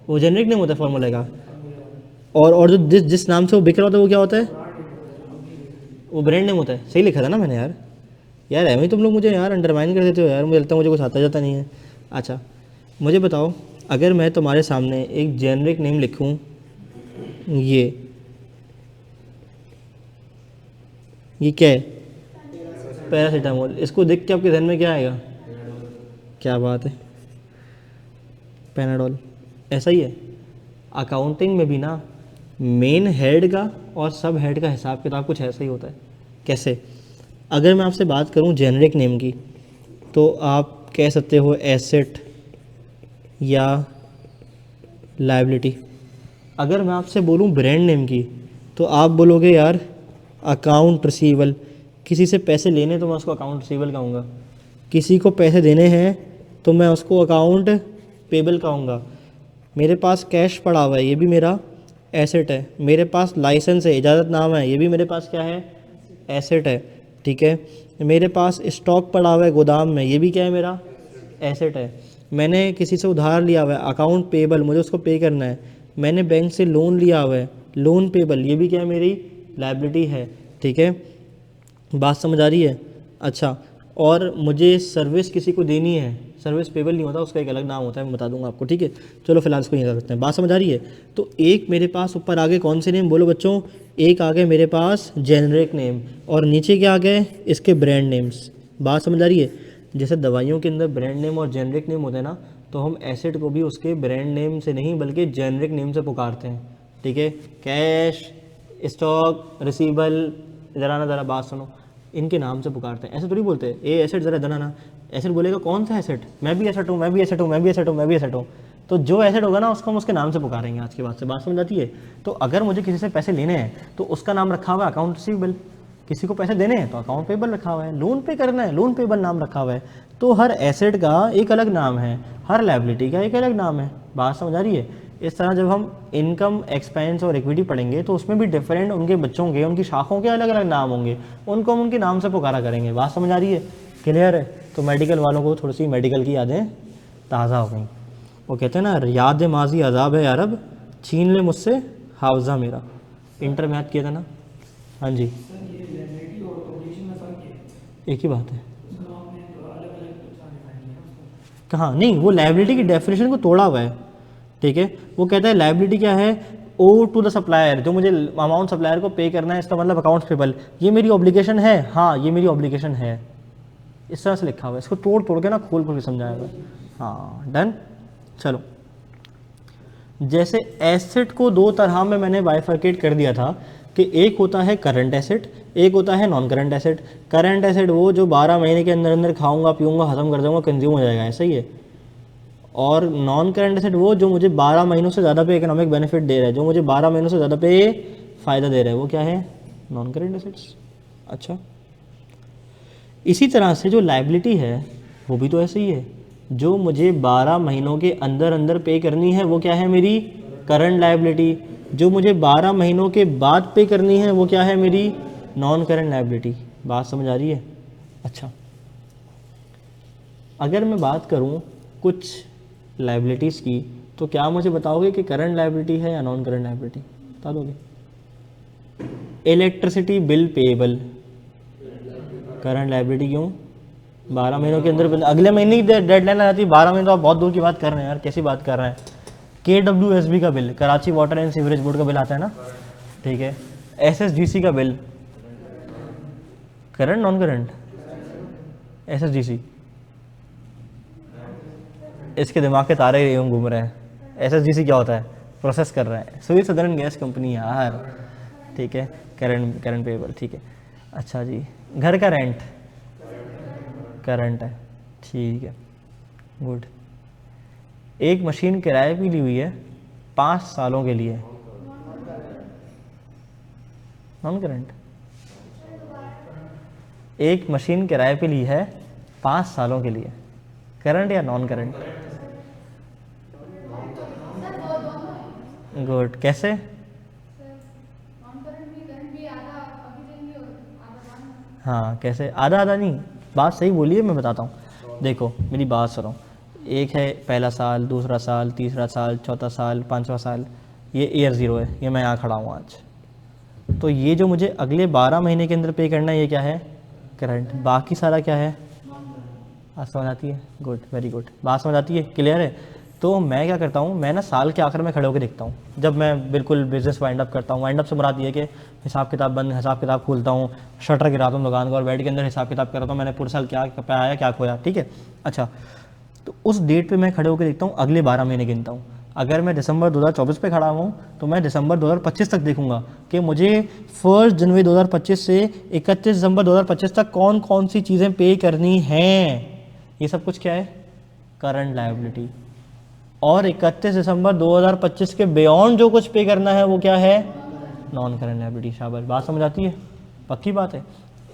वो जेनरिक नेम होता है फॉर्मूले का। और जो जिस नाम से वो बिक रहा होता है वो क्या होता है? वो ब्रांड नेम होता है। सही लिखा था ना मैंने यार? यार ऐਵੇਂ तुम लोग मुझे यार अंडरमाइन कर देते हो यार, मुझे लगता है मुझे कुछ आता जाता नहीं है। अच्छा मुझे बताओ, अगर मैं तुम्हारे सामने एक जेनरिक नेम लिखूं, ये क्या है? पैरासीटामोल। इसको देख के आपके ध्यान में क्या आएगा? क्या बात है, पैनाडोल। ऐसा ही है अकाउंटिंग में भी ना, मेन हेड का और सब हेड का हिसाब किताब कुछ ऐसा ही होता है। कैसे? अगर मैं आपसे बात करूं जेनरिक नेम की, तो आप कह सकते हो एसेट या लायबिलिटी। अगर मैं आपसे बोलूं ब्रांड नेम की, तो आप बोलोगे यार अकाउंट रिसीवेबल। किसी से पैसे लेने तो मैं उसको अकाउंट रिसीवेबल कहूँगा, किसी को पैसे देने हैं तो मैं उसको अकाउंट पेबल कहूँगा। मेरे पास कैश पड़ा हुआ है, ये भी मेरा एसेट है। मेरे पास लाइसेंस है, इजाज़तनामा है, ये भी मेरे पास क्या है? एसेट है, ठीक है। मेरे पास स्टॉक पड़ा हुआ है गोदाम में, ये भी क्या है? मेरा एसेट है। मैंने किसी से उधार लिया हुआ है, अकाउंट पेबल, मुझे उसको पे करना है। मैंने बैंक से लोन लिया हुआ है, लोन पेबल, ये भी क्या है? मेरी लायबिलिटी है, ठीक है। बात समझ आ रही है? अच्छा, और मुझे सर्विस किसी को देनी है, सर्विस पेबल नहीं होता, उसका एक अलग नाम होता है, मैं बता दूंगा आपको, ठीक है। चलो फिलहाल इसको नहीं कर सकते हैं। बात समझ आ रही है? तो एक मेरे पास ऊपर आगे कौन से नेम बोलो बच्चों? एक आगे मेरे पास जेनरिक नेम, और नीचे क्या आ गए? इसके ब्रांड नेम्स। बात समझ आ रही है? जैसे दवाइयों के अंदर ब्रांड नेम और जेनरिक नेम होते हैं ना, तो हम एसेट को भी उसके ब्रांड नेम से नहीं बल्कि जेनरिक नेम से पुकारते हैं, ठीक है। कैश, स्टॉक, रिसीवेबल, ज़रा बात सुनो, इनके नाम से पुकारते हैं। ऐसे थोड़ी बोलते हैं ए एसेट, ज़रा इधर ना। एसेट बोलेगा कौन सा एसेट? मैं भी एसेट हूँ, मैं भी एसेट हूँ, मैं भी एसेट हूँ, मैं भी एसेट हूँ। तो जो एसेट होगा ना उसको हम उसके नाम से पुकारेंगे आज के बाद से। बात समझ आती है? तो अगर मुझे किसी से पैसे लेने हैं तो उसका नाम रखा हुआ है अकाउंट रिसीवेबल, किसी को पैसे देने हैं तो अकाउंट पेबल रखा हुआ है, लोन पे करना है लोन पेबल नाम रखा हुआ है। तो हर एसेट का एक अलग नाम है, हर लायबिलिटी का एक अलग नाम है। बात समझ आ रही है? इस तरह जब हम इनकम, एक्सपेंस और इक्विटी पढ़ेंगे तो उसमें भी डिफरेंट उनके बच्चों के, उनकी शाखों के अलग अलग नाम होंगे, उनको हम उनके नाम से पुकारा करेंगे। बात समझ आ रही है? क्लियर है? तो मेडिकल वालों को थोड़ी सी मेडिकल की यादें ताज़ा हो गई। वो कहते हैं ना, याद माजी अजाब है अरब, छीन ले मुझसे हावजा मेरा। इंटर में याद किया था ना? हाँ जी, एक ही बात है। कहाँ? नहीं, वो लायबिलिटी की डेफिनेशन को तोड़ा हुआ है, ठीक है। वो कहता है लायबिलिटी क्या है? ओ टू द सप्लायर, जो मुझे अमाउंट सप्लायर को पे करना है, इसका मतलब अकाउंट्स पेबल। ये मेरी ऑब्लिगेशन है, हाँ ये मेरी ऑब्लिगेशन है। इस तरह से लिखा हुआ है, इसको तोड़ तोड़ के ना खोल खोल के समझाया हुआ है। हाँ डन। चलो, जैसे एसेट को दो तरह में मैंने बाइफरकेट कर दिया था कि एक होता है करंट एसेट, एक होता है non current asset. Current asset वो जो 12 महीने के अंदर अंदर खाऊंगा पीऊंगा खत्म कर दूंगा, कंज्यूम हो जाएगा, ऐसा ही है। और नॉन करंट एसेट वो जो मुझे 12 महीनों से ज़्यादा पे इकोनॉमिक बेनिफिट दे रहा है, जो मुझे 12 महीनों से ज़्यादा पे फ़ायदा दे रहा है, वो क्या है? Non current assets. अच्छा, इसी तरह से जो लायबिलिटी है वो भी तो ऐसे ही है, जो मुझे 12 महीनों के अंदर अंदर पे करनी है वो क्या है? मेरी करंट लायबिलिटी। जो मुझे 12 महीनों के बाद पे करनी है वो क्या है? मेरी नॉन करंट लायबिलिटी। बात समझ आ रही है? अच्छा, अगर मैं बात करूं कुछ लायबिलिटीज़ की, तो क्या मुझे बताओगे कि करंट लायबिलिटी है या नॉन करंट लायबिलिटी? बता दोगे? Electricity bill payable current liability. क्यों? 12 महीनों के अंदर, अगले महीने की डेडलाइन आ जाती है। 12 महीने तो आप बहुत दूर की बात कर रहे हैं यार, कैसी बात कर रहे हैं? KWSB का bill, Karachi water and sewerage board का बिल आता है ना, ठीक है। SSGC का bill, current non current? SSGC, इसके दिमाग के तारे यूँ घूम रहे हैं। SSGC क्या होता है? प्रोसेस कर रहे हैं। स्वीट सदर्न गैस कंपनी यार, ठीक है, करंट पेबल, ठीक है। अच्छा जी, घर का रेंट करंट है, ठीक है, गुड। एक मशीन किराए पे ली हुई है 5 सालों के लिए, नॉन करंट। एक मशीन किराए पे ली है 5 सालों के लिए, करंट या नॉन करंट? गुड, कैसे? हाँ कैसे? आधा आधा नहीं, बात सही बोलिए, मैं बताता हूँ। देखो मेरी बात सुनो, एक है पहला साल, दूसरा साल, तीसरा साल, चौथा साल, 5वां साल, ये ईयर 0 है, ये मैं यहाँ खड़ा हूँ आज। तो ये जो मुझे अगले 12 महीने के अंदर पे करना है, ये क्या है? करंट। बाकी सारा क्या है? बात समझ आती है? गुड, वेरी गुड, बात समझ आती है, क्लियर है। तो मैं क्या करता हूँ, मैं ना साल के आखिर में खड़े होकर देखता हूँ, जब मैं बिल्कुल बिजनेस वाइंड अप करता हूँ। वाइंड अप से मुराद ये है कि हिसाब किताब बंद, हिसाब किताब खोलता हूँ, शटर गिराता हूँ दुकान का और बेड के अंदर हिसाब किताब करता हूँ, मैंने पूरे साल क्या पाया क्या खोया, ठीक है। अच्छा, तो उस डेट पे मैं खड़े होकर देखता हूँ, अगले 12 महीने गिनता हूँ। अगर मैं दिसंबर 2024 पे खड़ा हूँ तो मैं दिसंबर 2025 तक देखूंगा कि मुझे 1 जनवरी 2025 से 31 दिसंबर 2025 तक कौन कौन सी चीज़ें पे करनी हैं। ये सब कुछ क्या है? Current liability. और 31 दिसंबर 2025 के बियॉन्ड जो कुछ पे करना है वो क्या है? Non current liability. शाबाश, बात समझ आती है? पक्की बात है।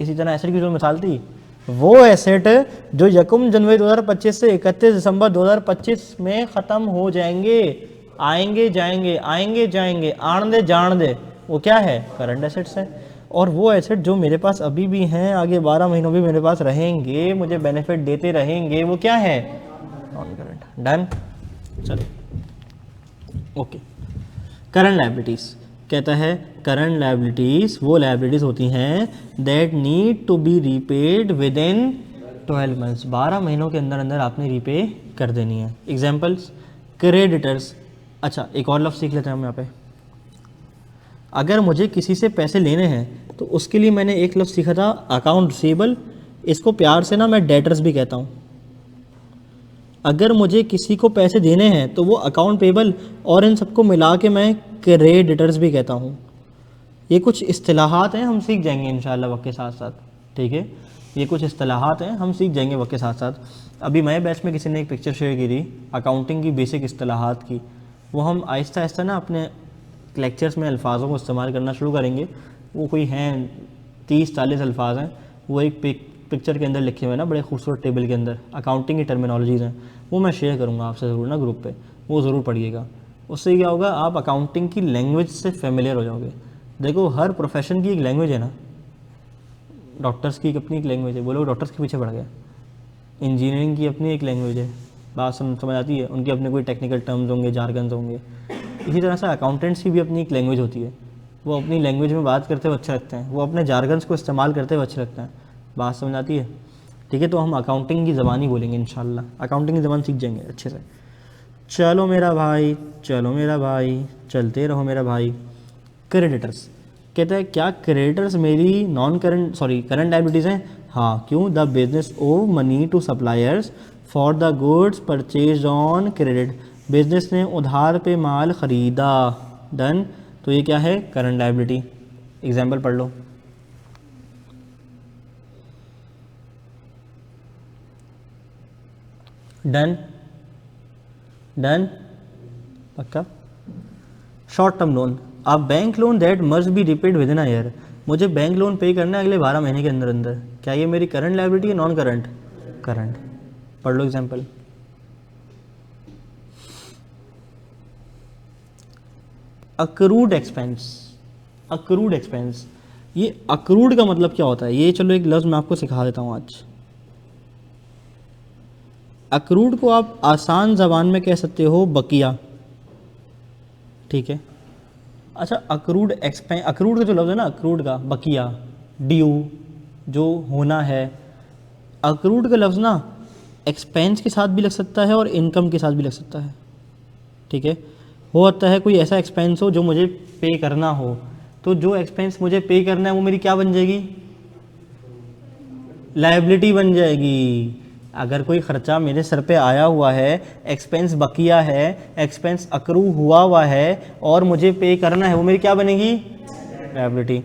इसी तरह एसेट की जो मिसाल थी, वो एसेट जो 1 जनवरी 2025 से 31 दिसंबर 2025 में ख़त्म हो जाएंगे, आएंगे जाएंगे, आएंगे जाएंगे, आन दे जान दे, वो क्या है? करंट एसेट्स है। और वो एसेट जो मेरे पास अभी भी हैं, आगे 12 महीनों भी मेरे पास रहेंगे, मुझे बेनिफिट देते रहेंगे, वो क्या है? Non current. डन, चलो ओके। करंट लायबिलिटीज़ कहता है, करंट लायबिलिटीज़ वो लायबिलिटीज़ होती हैं that need to be repaid within 12 months. 12 महीनों के अंदर अंदर आपने रीपे कर देनी है। Examples, creditors. अच्छा, एक और लफ्ज़ सीख लेते हैं हम यहाँ पे। अगर मुझे किसी से पैसे लेने हैं तो उसके लिए मैंने एक लफ्ज़ सीखा था, अकाउंट रिसीवेबल। इसको प्यार से ना मैं डेटर्स भी कहता हूँ। अगर मुझे किसी को पैसे देने हैं तो वो अकाउंट पेबल, और इन सबको मिला के मैं क्रेडिटर्स भी कहता हूँ। ये कुछ इस्तिलाहात हैं, हम सीख जाएंगे इंशाल्लाह वक्त के साथ साथ, ठीक है। ये कुछ इस्तिलाहात हैं, हम सीख जाएंगे वक्त के साथ साथ। अभी नए बैच में किसी ने एक पिक्चर शेयर की थी अकाउंटिंग की बेसिक इस्तिलाहात की, वो हम आहिस्ता आहिस्ता ना अपने लेक्चर्स में अल्फाजों को इस्तेमाल करना शुरू करेंगे। वो कोई हैं 30-40 अल्फाज हैं, वो एक पिक्चर के अंदर लिखे हुए ना, बड़े खूबसूरत टेबल के अंदर अकाउंटिंग की टर्मिनोलॉजीज़ हैं, वो मैं शेयर करूँगा आपसे ज़रूर ना ग्रुप पे, वो ज़रूर पढ़िएगा। उससे क्या होगा, आप अकाउंटिंग की लैंग्वेज से फेमिलियर हो जाओगे। देखो हर प्रोफेशन की एक लैंग्वेज है ना, डॉक्टर्स की अपनी एक लैंग्वेज है, वो लोग डॉक्टर्स के पीछे पड़ गए। इंजीनियरिंग की अपनी एक लैंग्वेज है, बात समझ आती है, उनके अपने कोई टेक्निकल टर्म्स होंगे, जारगन्स होंगे। इसी तरह से अकाउंटेंट्स की भी अपनी एक लैंग्वेज होती है, वो अपनी लैंग्वेज में बात करते हुए अच्छे लगते हैं, वो अपने जारगन्स को इस्तेमाल करते हुए अच्छे लगते हैं। बात समझ आती है? ठीक है, तो हम अकाउंटिंग की ज़बान ही बोलेंगे इंशाल्लाह, अकाउंटिंग की ज़बान सीख जाएंगे अच्छे से। चलो मेरा भाई, चलो मेरा भाई, चलते रहो मेरा भाई। क्रेडिटर्स कहता है, क्या क्रेडिटर्स मेरी नॉन करंट करंट लायबिलिटीज़ हैं? हाँ, क्यों? The business owe money to suppliers for the goods purchase on credit. Business ने उधार पे माल ख़रीदा। डन, तो ये क्या है? Current liability. एग्जाम्पल पढ़ लो। डन डन, पक्का। Short term loan, a bank loan that must be repaid with in a year. मुझे बैंक लोन पे करना है अगले 12 महीने के अंदर अंदर, क्या ये मेरी करंट लायबिलिटी है नॉन करंट? करंट। पढ़ लो example. Accrued expense. Accrued expense, ये अक्रूड का मतलब क्या होता है? ये चलो एक लफ्ज़ मैं आपको सिखा देता हूँ आज। अक्रूड को आप आसान ज़बान में कह सकते हो बकिया, ठीक है। अच्छा, अक्रूड अक्रूड का जो लफ्ज़ है ना, अक्रूड का बकिया, ड्यू, जो होना है। अक्रूड का लफ्ज़ ना एक्सपेंस के साथ भी लग सकता है और इनकम के साथ भी लग सकता है, ठीक है। हो सकता है कोई ऐसा एक्सपेंस हो जो मुझे पे करना हो, तो जो एक्सपेंस मुझे पे करना है वो मेरी क्या बन जाएगी? लायबिलिटी बन जाएगी। अगर कोई खर्चा मेरे सर पे आया हुआ है, एक्सपेंस बकिया है, एक्सपेंस अक्रू हुआ है और मुझे पे करना है, वो मेरी क्या बनेगी? लायबिलिटी।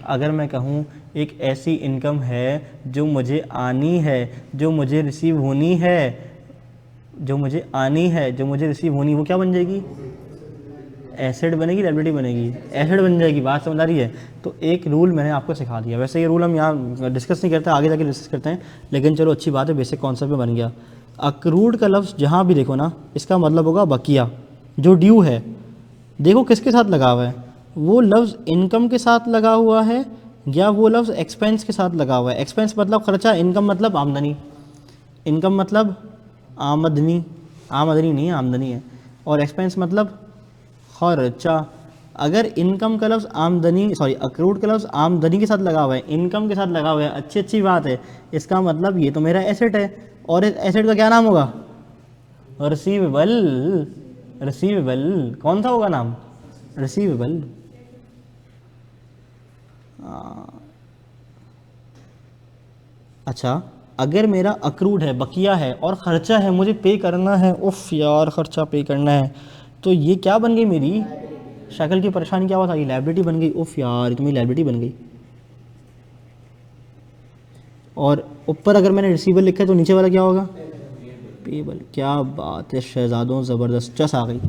अगर मैं कहूँ एक ऐसी इनकम है जो मुझे आनी है, जो मुझे रिसीव होनी है, जो मुझे आनी है, जो मुझे रिसीव होनी, वो क्या बन जाएगी? एसेट बनेगी, लायबिलिटी बनेगी? एसेट बन जाएगी। बात समझ आ रही है? तो एक रूल मैंने आपको सिखा दिया। वैसे ये रूल हम यहाँ डिस्कस नहीं करते, आगे जाके डिस्कस करते हैं, लेकिन चलो अच्छी बात है, बेसिक कॉन्सेप्ट में बन गया। अक्रूड का लफ्ज़ जहाँ भी देखो ना, इसका मतलब होगा बकिया, जो ड्यू है। देखो किसके साथ लगा हुआ है, वो लफ्ज़ इनकम के साथ लगा हुआ है या वो लफ्ज़ एक्सपेंस के साथ लगा हुआ है। एक्सपेंस मतलब खर्चा, इनकम मतलब आमदनी। इनकम मतलब आमदनी, आमदनी नहीं आमदनी है, और एक्सपेंस मतलब खर्चा। अगर इनकम का लफ्ज़ आमदनी, सॉरी अक्रूड का लफ्ज़ आमदनी के साथ लगा हुआ है, इनकम के साथ लगा हुआ है, अच्छी बात है, इसका मतलब ये तो मेरा एसेट है, और इस एसेट का क्या नाम होगा? रिसीवेबल। रिसीवेबल कौन सा होगा नाम? रिसीवेबल। अच्छा, अगर मेरा अक्रूड है, बकिया है और ख़र्चा है, मुझे पे करना है, उफ़ यार खर्चा पे करना है, तो ये क्या बन गई मेरी? शक्ल की परेशानी क्या हुआ था? ये लायबिलिटी बन गई। उफ़ यार ये तो मेरी लायबिलिटी बन गई। और ऊपर अगर मैंने रिसीवेबल लिखा है तो नीचे वाला क्या होगा? पेबल। क्या बात है शहजादों, ज़बरदस्त, चस आ गई।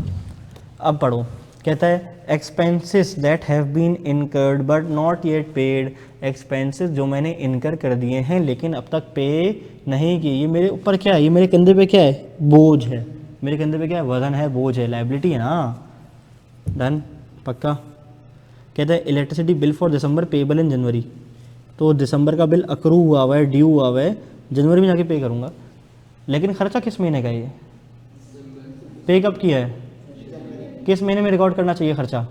अब पढ़ो, कहता है expenses that have been incurred but not yet paid. Expenses जो मैंने इनकर कर दिए हैं लेकिन अब तक पे नहीं किए। ये मेरे ऊपर क्या है? ये मेरे कंधे पे क्या है? बोझ है। मेरे कंधे पे क्या है? वजन है, बोझ है, लायबिलिटी है ना। डन, पक्का। कहता है electricity bill for December payable in January. तो दिसंबर का बिल अक्रू हुआ है, ड्यू हुआ है, जनवरी में जाके पे करूँगा। लेकिन खर्चा किस महीने का है? ये पे कब किया है? किस महीने में रिकॉर्ड करना चाहिए खर्चा?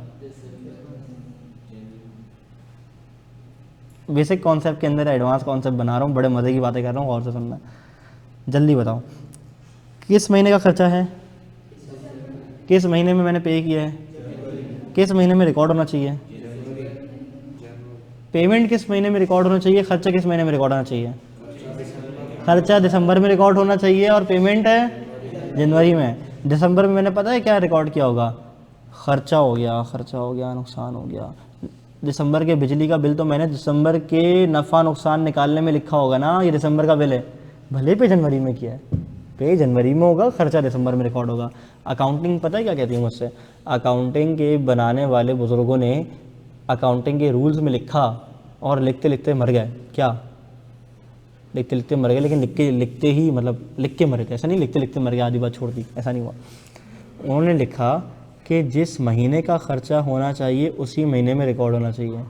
बेसिक कॉन्सेप्ट के अंदर एडवांस कॉन्सेप्ट बना रहा हूँ, बड़े मज़े की बातें कर रहा हूँ, गौर से सुनना। जल्दी बताओ किस महीने का खर्चा है, किस महीने में मैंने पे किया है, किस महीने में रिकॉर्ड होना चाहिए? पेमेंट किस महीने में रिकॉर्ड होना चाहिए, खर्चा किस महीने में रिकॉर्ड होना चाहिए? खर्चा दिसंबर में रिकॉर्ड होना चाहिए और पेमेंट है जनवरी में। दिसंबर में मैंने पता है क्या रिकॉर्ड किया होगा? खर्चा हो गया, खर्चा हो गया, नुकसान हो गया। दिसंबर के बिजली का बिल तो मैंने दिसंबर के नफ़ा नुकसान निकालने में लिखा होगा ना, ये दिसंबर का बिल है, भले पे जनवरी में किया है, पे जनवरी में होगा, खर्चा दिसंबर में रिकॉर्ड होगा। अकाउंटिंग पता है क्या कहती है मुझसे? अकाउंटिंग के बनाने वाले बुज़ुर्गों ने अकाउंटिंग के रूल्स में लिखा और लिखते लिखते मर गए। क्या? लिखते लिखते मर गए, लेकिन लिखते ही मतलब लिख के मर गए, ऐसा नहीं लिखते लिखते मर गए आधी बात छोड़ दी, ऐसा नहीं हुआ। उन्होंने लिखा कि जिस महीने का खर्चा होना चाहिए उसी महीने में रिकॉर्ड होना चाहिए,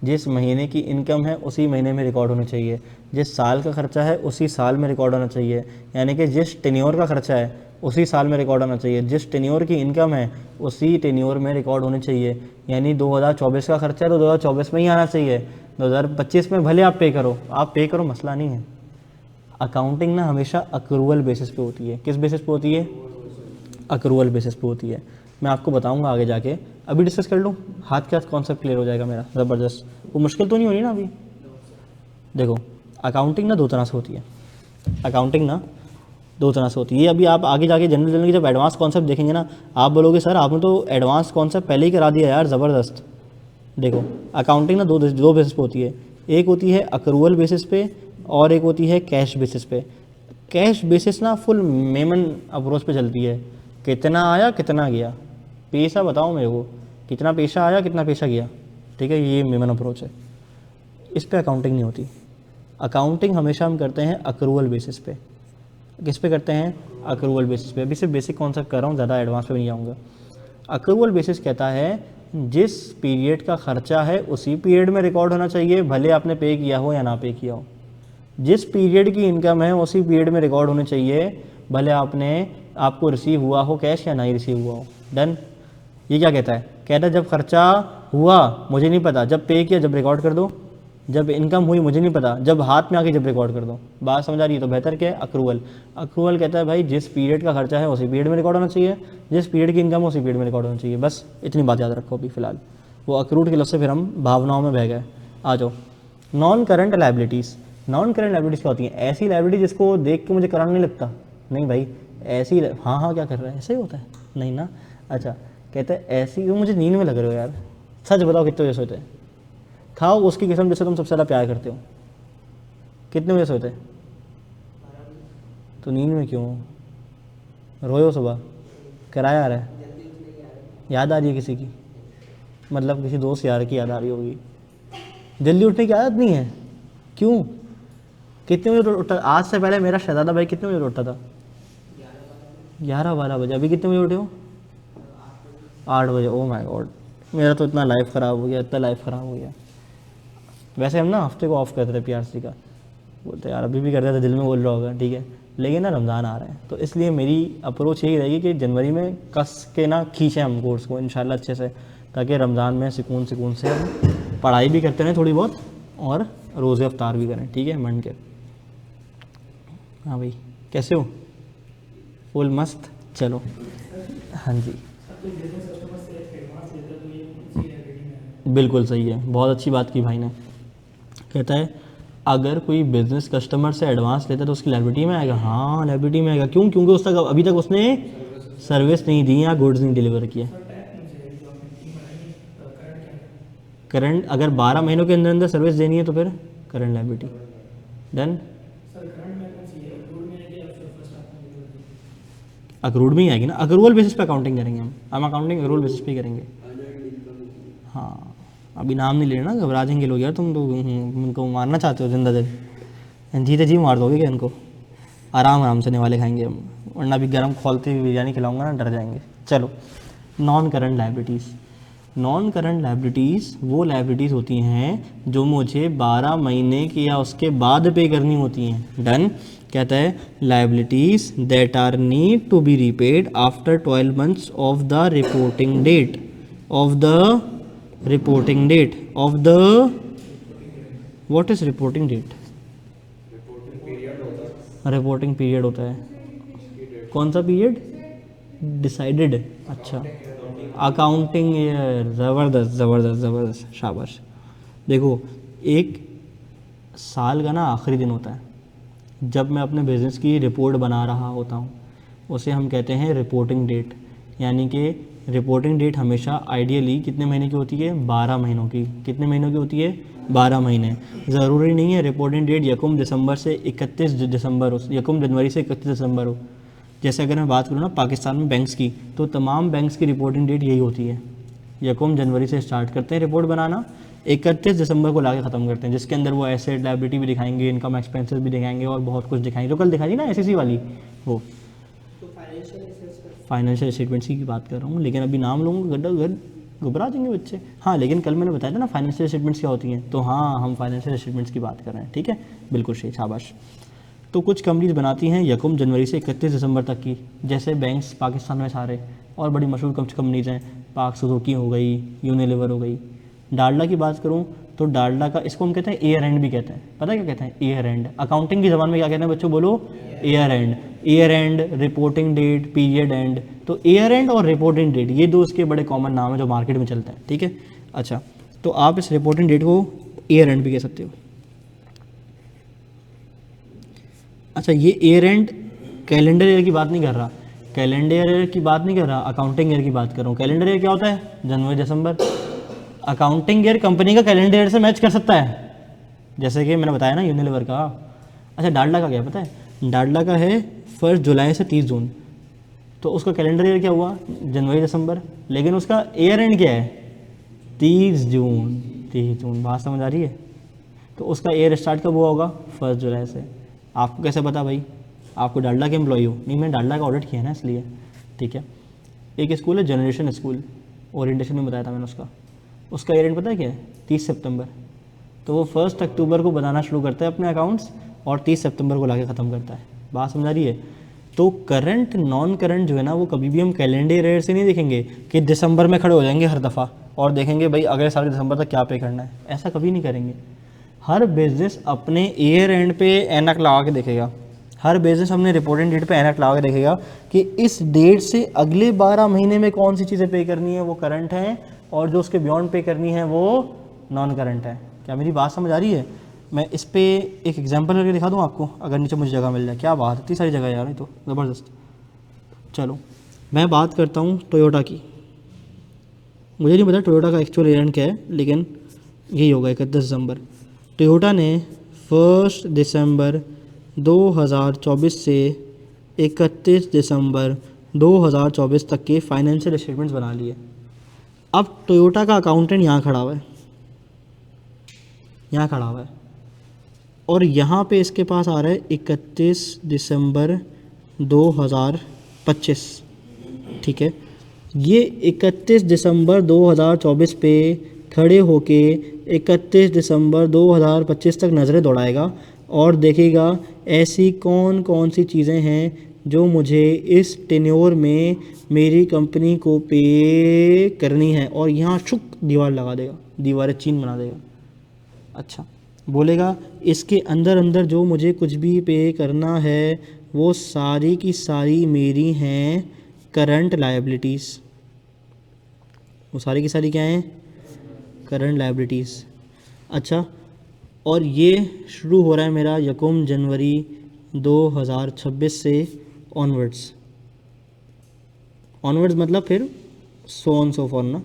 जिस महीने की इनकम है उसी महीने में रिकॉर्ड होना चाहिए, जिस साल का खर्चा है उसी साल में रिकॉर्ड होना चाहिए, यानी कि जिस टेन्योर का खर्चा है उसी साल में रिकॉर्ड होना चाहिए, जिस टेन्योर की इनकम है उसी टेन्योर में रिकॉर्ड होनी चाहिए। यानी 2024 का खर्चा है तो 2024 में ही आना चाहिए, 2025 में भले आप पे करो, मसला नहीं है। अकाउंटिंग ना हमेशा अक्रूवल बेसिस पे होती है। किस बेसिस पे होती है? अक्रूवल बेसिस पे होती है। मैं आपको बताऊंगा आगे जाके, अभी डिस्कस कर लूँ, हाथ के हाथ कॉन्सेप्ट क्लियर हो जाएगा मेरा, ज़बरदस्त। वो मुश्किल तो नहीं हो रही ना अभी? देखो अकाउंटिंग ना दो तरह से होती है, अकाउंटिंग ना दो तरह से होती है। ये अभी आप आगे जाके जनरल की जब एडवांस कॉन्सेप्ट देखेंगे ना, आप बोलोगे सर आपने तो एडवांस कॉन्सेप्ट पहले ही करा दिया यार, ज़बरदस्त। देखो अकाउंटिंग ना दो बेसिस पे होती है, एक होती है अक्रूवल बेसिस पे और एक होती है कैश बेसिस पे। कैश बेसिस ना फुल मेमन अप्रोच पे चलती है, कितना आया कितना गया, पैसा बताओ मेरे को, कितना पैसा आया कितना पैसा गया, ठीक है, ये मेमन अप्रोच है। इस पे अकाउंटिंग नहीं होती। अकाउंटिंग हमेशा हम करते हैं अक्रूवल बेसिस पे। किस पे करते हैं? अक्रूवल बेसिस पे। अभी सिर्फ बेसिक कॉन्सेप्ट कर रहा हूँ, ज़्यादा एडवांस पे नहीं जाऊँगा। अक्रूवल बेसिस कहता है जिस पीरियड का खर्चा है उसी पीरियड में रिकॉर्ड होना चाहिए, भले आपने पे किया हो या ना पे किया हो। जिस पीरियड की इनकम है उसी पीरियड में रिकॉर्ड होनी चाहिए, भले आपको रिसीव हुआ हो कैश या नहीं रिसीव हुआ हो। डन। ये क्या कहता है? कहता है जब खर्चा हुआ मुझे नहीं पता, जब पे किया जब रिकॉर्ड कर दो, जब इनकम हुई मुझे नहीं पता, जब हाथ में आके जब रिकॉर्ड कर दो। बात समझ आ रही है? तो बेहतर क्या है? अक्रूवल। अक्रूवल कहता है भाई जिस पीरियड का खर्चा है उसी पीरियड में रिकॉर्ड होना चाहिए, जिस पीरियड की इनकम उसी पीरियड में रिकॉर्ड होना चाहिए। बस इतनी बात याद रखो अभी फ़िलहाल। वो अक्रूड के लफ्ज़ से फिर हम भावनाओं में बह गए। आ जाओ non current liabilities. Non current liabilities क्या होती हैं? ऐसी लाइबिलिटी जिसको देख के मुझे करंट नहीं लगता, नहीं भाई ऐसी, हाँ हाँ क्या कर रहा है, ऐसे ही होता है नहीं ना। अच्छा कहते हैं ऐसी, वो मुझे नींद में लग रहे हो यार, सच बताओ कितने बजे सोते हैं? खाओ उसकी कसम जैसे तुम सबसे ज़्यादा प्यार करते हो, कितने बजे सोते? तो नींद में क्यों रोए हो? सुबह किराया आ रहा है, याद आ रही है किसी की, मतलब किसी दोस्त यार की याद आ रही होगी। जल्दी उठने की आदत नहीं है, क्यों? कितने बजे उठा? आज से पहले मेरा शहजादा भाई कितने बजे उठता था? 11-12 बजे। अभी कितने बजे उठे हो? 8 बजे। ओ माय गॉड, मेरा तो इतना लाइफ ख़राब हो गया, इतना लाइफ ख़राब हो गया। वैसे हम ना हफ्ते को ऑफ करते थे पीआरसी का, बोलते यार अभी भी करते थे, दिल में बोल रहा होगा ठीक है, लेकिन ना रमज़ान आ रहा है तो इसलिए मेरी अप्रोच यही रहेगी कि जनवरी में कस के ना खींचें हम कोर्स को इंशाल्लाह अच्छे से, ताकि रमज़ान में सुकून से हम पढ़ाई भी करते रहें थोड़ी बहुत और रोज़े अफ्तार भी करें, ठीक है मन के। हाँ भाई कैसे हो? फुल मस्त, चलो हाँ जी बिल्कुल सही है, बहुत अच्छी बात की भाई ने। कहता है अगर कोई बिजनेस कस्टमर से एडवांस लेता है तो उसकी लायबिलिटी में आएगा। हाँ लायबिलिटी में आएगा, क्यों? क्योंकि उस तक अभी तक उसने सर्विस नहीं दी या गुड्स नहीं डिलीवर किया। करंट अगर 12 महीनों के अंदर अंदर सर्विस देनी है तो फिर करंट लायबिलिटी डन। अक्रूड में ही आएगी ना, अक्रूवल बेसिस पे अकाउंटिंग करेंगे हम अकाउंटिंग अक्रूवल बेसिस पे करेंगे। हाँ अभी नाम नहीं लेना, घबरा जाएंगे लोग यार, तुम तो उनको मारना चाहते हो जिंदा दिल, जीते जी मार दोगे क्या इनको? आराम से निवाले खाएंगे हम, वरना अभी गर्म खोलती हुई बिरयानी खिलाऊंगा ना, डर जाएंगे। चलो non current liabilities. Non current liabilities वो लायबिलिटीज़ होती हैं जो मुझे 12 महीने की या उसके बाद पे करनी होती हैं। डन। कहता है liabilities that are need to be repaid after 12 months of the reporting date of the reporting date of the what is reporting date? Reporting period होता है, कौन सा पीरियड? डिसाइडेड। अच्छा अकाउंटिंग ईयर, ज़बरदस्त ज़बरदस्त ज़बरदस्त, शाबाश। देखो एक साल का ना आखिरी दिन होता है जब मैं अपने बिज़नेस की रिपोर्ट बना रहा होता हूँ, उसे हम कहते हैं रिपोर्टिंग डेट। यानी कि रिपोर्टिंग डेट हमेशा आइडियली कितने महीने की होती है? 12 महीनों की। कितने महीनों की होती है? 12 महीने। ज़रूरी नहीं है रिपोर्टिंग डेट यकम दिसंबर से 31 दिसंबर हो, यकम जनवरी से 31 दिसंबर हो। जैसे अगर मैं बात करूँ ना पाकिस्तान में बैंक्स की, तो तमाम बैंक्स की रिपोर्टिंग डेट यही होती है, यकम जनवरी से स्टार्ट करते हैं रिपोर्ट बनाना, 31 दिसंबर को लाके ख़त्म करते हैं, जिसके अंदर वो एसेट लायबिलिटी भी दिखाएंगे, इनकम एक्सपेंसेस भी दिखाएंगे और बहुत कुछ दिखाएंगे। जो कल दिखाई थी ना एसएससी वाली, वो फाइनेंशियल स्टेटमेंट्स की बात कर रहा हूँ, लेकिन अभी नाम लूँगा गड्ढा घबरा देंगे बच्चे। हाँ लेकिन कल मैंने बताया था ना फाइनेंशियल स्टेटमेंट्स क्या होती हैं, तो हाँ हम फाइनेंशियल स्टेटमेंट्स की बात कर रहे हैं, ठीक है बिल्कुल सही, शाबाश। तो कुछ कंपनीज बनाती हैं यकम जनवरी से 31 दिसंबर तक की, जैसे बैंक्स पाकिस्तान में सारे, और बड़ी मशहूर कुछ कंपनीज हैं, पाक सुजुकी हो गई, यूनिलीवर हो गई। डालडा की बात करूँ तो डालडा का, इसको हम कहते हैं ईयर एंड भी कहते हैं। पता है क्या कहते हैं? Year and. अकाउंटिंग की ज़बान में क्या कहते हैं बच्चों? बोलो year end. Year end, reporting date, period end. तो ईयर एंड और रिपोर्टिंग डेट ये दो इसके बड़े कॉमन नाम है जो मार्केट में चलते हैं, ठीक है। अच्छा तो आप इस रिपोर्टिंग डेट को ईयर एंड भी कह सकते हो। अच्छा ये ईयर एंड कैलेंडर ईयर की बात नहीं कर रहा, कैलेंडर ईयर की बात नहीं कर रहा, अकाउंटिंग ईयर की बात कर रहा हूँ। कैलेंडर ईयर क्या होता है? जनवरी दिसंबर। अकाउंटिंग ईयर कंपनी का कैलेंडर ईयर से मैच कर सकता है, जैसे कि मैंने बताया ना यूनिलीवर का। अच्छा डालडा का क्या पता है? डालडा का है 1 जुलाई से 30 जून, तो उसका कैलेंडर ईयर क्या हुआ? जनवरी दिसंबर, लेकिन उसका ईयर एंड क्या है? 30 जून। 30 जून, बात समझ आ रही है? तो उसका ईयर स्टार्ट कब हुआ होगा? 1 जुलाई से। आपको कैसे पता भाई? आपको डालडा के एम्प्लॉई हो? नहीं मैंने डालडा का ऑडिट किया है ना इसलिए, ठीक है। एक स्कूल है जनरेशन स्कूल, ओरिएंटेशन में बताया था मैंने उसका ईयर एंड पता है क्या है? 30 सितंबर। तो वो 1 अक्टूबर को बनाना शुरू करता है अपने अकाउंट्स और 30 सितंबर को लाके ख़त्म करता है। बात समझ आ रही है? तो करंट नॉन करंट जो है ना, वो कभी भी हम कैलेंडर ईयर से नहीं देखेंगे कि दिसंबर में खड़े हो जाएंगे हर दफ़ा और देखेंगे भाई अगले साल दिसंबर तक क्या पे करना है, ऐसा कभी नहीं करेंगे। हर बिजनेस अपने ईयर एंड पे एनक लगा के देखेगा, हर बिजनेस अपने रिपोर्टिंग डेट पे एनक लगा के देखेगा कि इस डेट से अगले 12 महीने में कौन सी चीज़ें पे करनी है वो करंट है, और जो उसके बियॉन्ड पे करनी है वो नॉन करंट है। क्या मेरी बात समझ आ रही है? मैं इस पे एक एग्जांपल करके दिखा दूँ आपको, अगर नीचे मुझे जगह मिल जाए। क्या बात है, इतनी सारी जगह है यार, ये तो ज़बरदस्त। चलो मैं बात करता हूँ टोयोटा की। मुझे नहीं पता टोयोटा का एक्चुअल ईवेंट क्या है, लेकिन यही होगा 31 दिसंबर। टोयोटा ने 1 दिसंबर 2024 से 31 दिसंबर 2024 तक के फाइनेंशियल स्टेटमेंट्स बना लिए। अब टोयोटा का अकाउंटेंट यहाँ खड़ा हुआ है, यहाँ खड़ा हुआ है, और यहाँ पे इसके पास आ रहा है 31 दिसंबर 2025, ठीक है। ये 31 दिसंबर 2024 पे खड़े होके 31 दिसंबर 2025 तक नज़रें दौड़ाएगा और देखेगा ऐसी कौन कौन सी चीज़ें हैं जो मुझे इस टेन्योर में मेरी कंपनी को पे करनी है, और यहाँ शुक दीवार लगा देगा, दीवारें चीन बना देगा। अच्छा, बोलेगा इसके अंदर अंदर जो मुझे कुछ भी पे करना है वो सारी की सारी मेरी हैं करंट लायबिलिटीज़। वो सारी की सारी क्या हैं? Current liabilities. अच्छा, और ये शुरू हो रहा है मेरा 1 जनवरी 2026 से ऑनवर्ड्स मतलब फिर सो ऑन सो फॉर ना।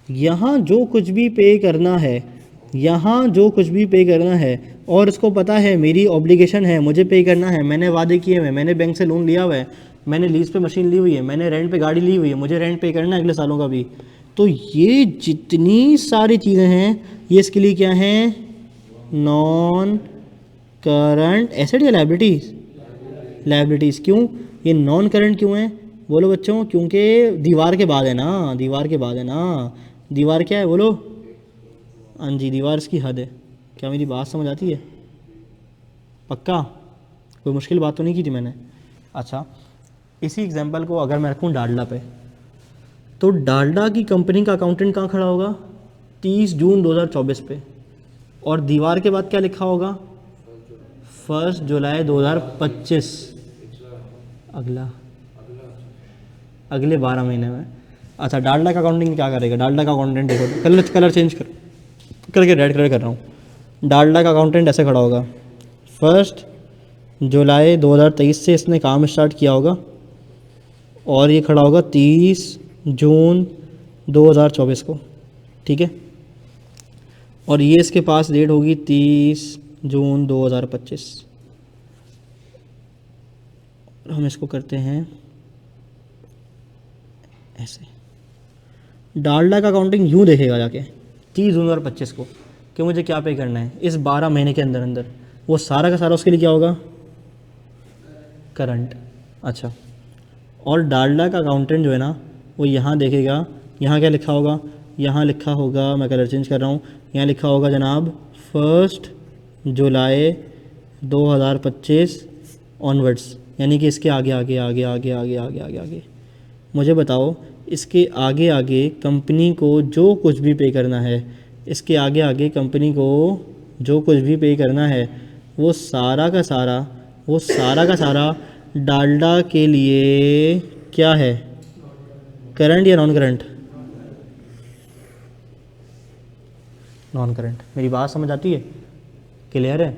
यहाँ जो कुछ भी पे करना है, यहाँ जो कुछ भी पे करना है, और इसको पता है मेरी ऑब्लिगेशन है, मुझे पे करना है, मैंने वादे किए हुए, मैंने बैंक से लोन लिया हुआ है, मैंने लीज पे मशीन ली हुई है, मैंने रेंट पे गाड़ी ली हुई है, मुझे रेंट पे करना है अगले सालों का भी। तो ये जितनी सारी चीज़ें हैं ये इसके लिए क्या हैं? नॉन करंट एसेट या लायबिलिटीज़? लायबिलिटीज़। क्यों ये नॉन करंट क्यों है? बोलो बच्चों, क्योंकि दीवार के बाद है ना, दीवार के बाद है ना। दीवार क्या है बोलो? हाँ जी, दीवार इसकी हद है। क्या मेरी बात समझ आती है? पक्का? कोई मुश्किल बात तो नहीं की थी मैंने? अच्छा, इसी एग्जांपल को अगर मैं रखूँ डालडा पे, तो डालडा की कंपनी का अकाउंटेंट कहाँ खड़ा होगा? 30 जून 2024 पे, और दीवार के बाद क्या लिखा होगा? 1 जुलाई 2025। अगले 12 महीने में। अच्छा, डालडा का अकाउंटिंग क्या करेगा? डालडा का अकाउंटेंट देखो, कलर चेंज करके रेड कलर कर रहा हूँ। डालडा का अकाउंटेंट ऐसे खड़ा होगा, 1 जुलाई 2023 से इसने काम स्टार्ट किया होगा, और ये खड़ा होगा 30 जून 2024 को, ठीक है। और ये इसके पास डेट होगी 30 जून 2025। हम इसको करते हैं ऐसे। डालडा का अकाउंटिंग यूँ देखेगा जाके 30 जून 2025 को कि मुझे क्या पे करना है इस 12 महीने के अंदर अंदर। वो सारा का सारा उसके लिए क्या होगा? करंट। अच्छा, और डालडा का अकाउंटेंट जो है ना, वो यहाँ देखेगा, यहाँ क्या लिखा होगा? यहाँ लिखा होगा, मैं कलर चेंज कर रहा हूँ, यहाँ लिखा होगा जनाब 1 जुलाई 2025 ऑनवर्ड्स, यानी कि इसके आगे आगे आगे आगे आगे आगे आगे आगे। मुझे बताओ, इसके आगे आगे कंपनी को जो कुछ भी पे करना है, इसके आगे आगे कंपनी को जो कुछ भी पे करना है, वो सारा का सारा डालडा के लिए क्या है? करंट या नॉन करंट? Non current. मेरी बात समझ आती है? क्लियर है?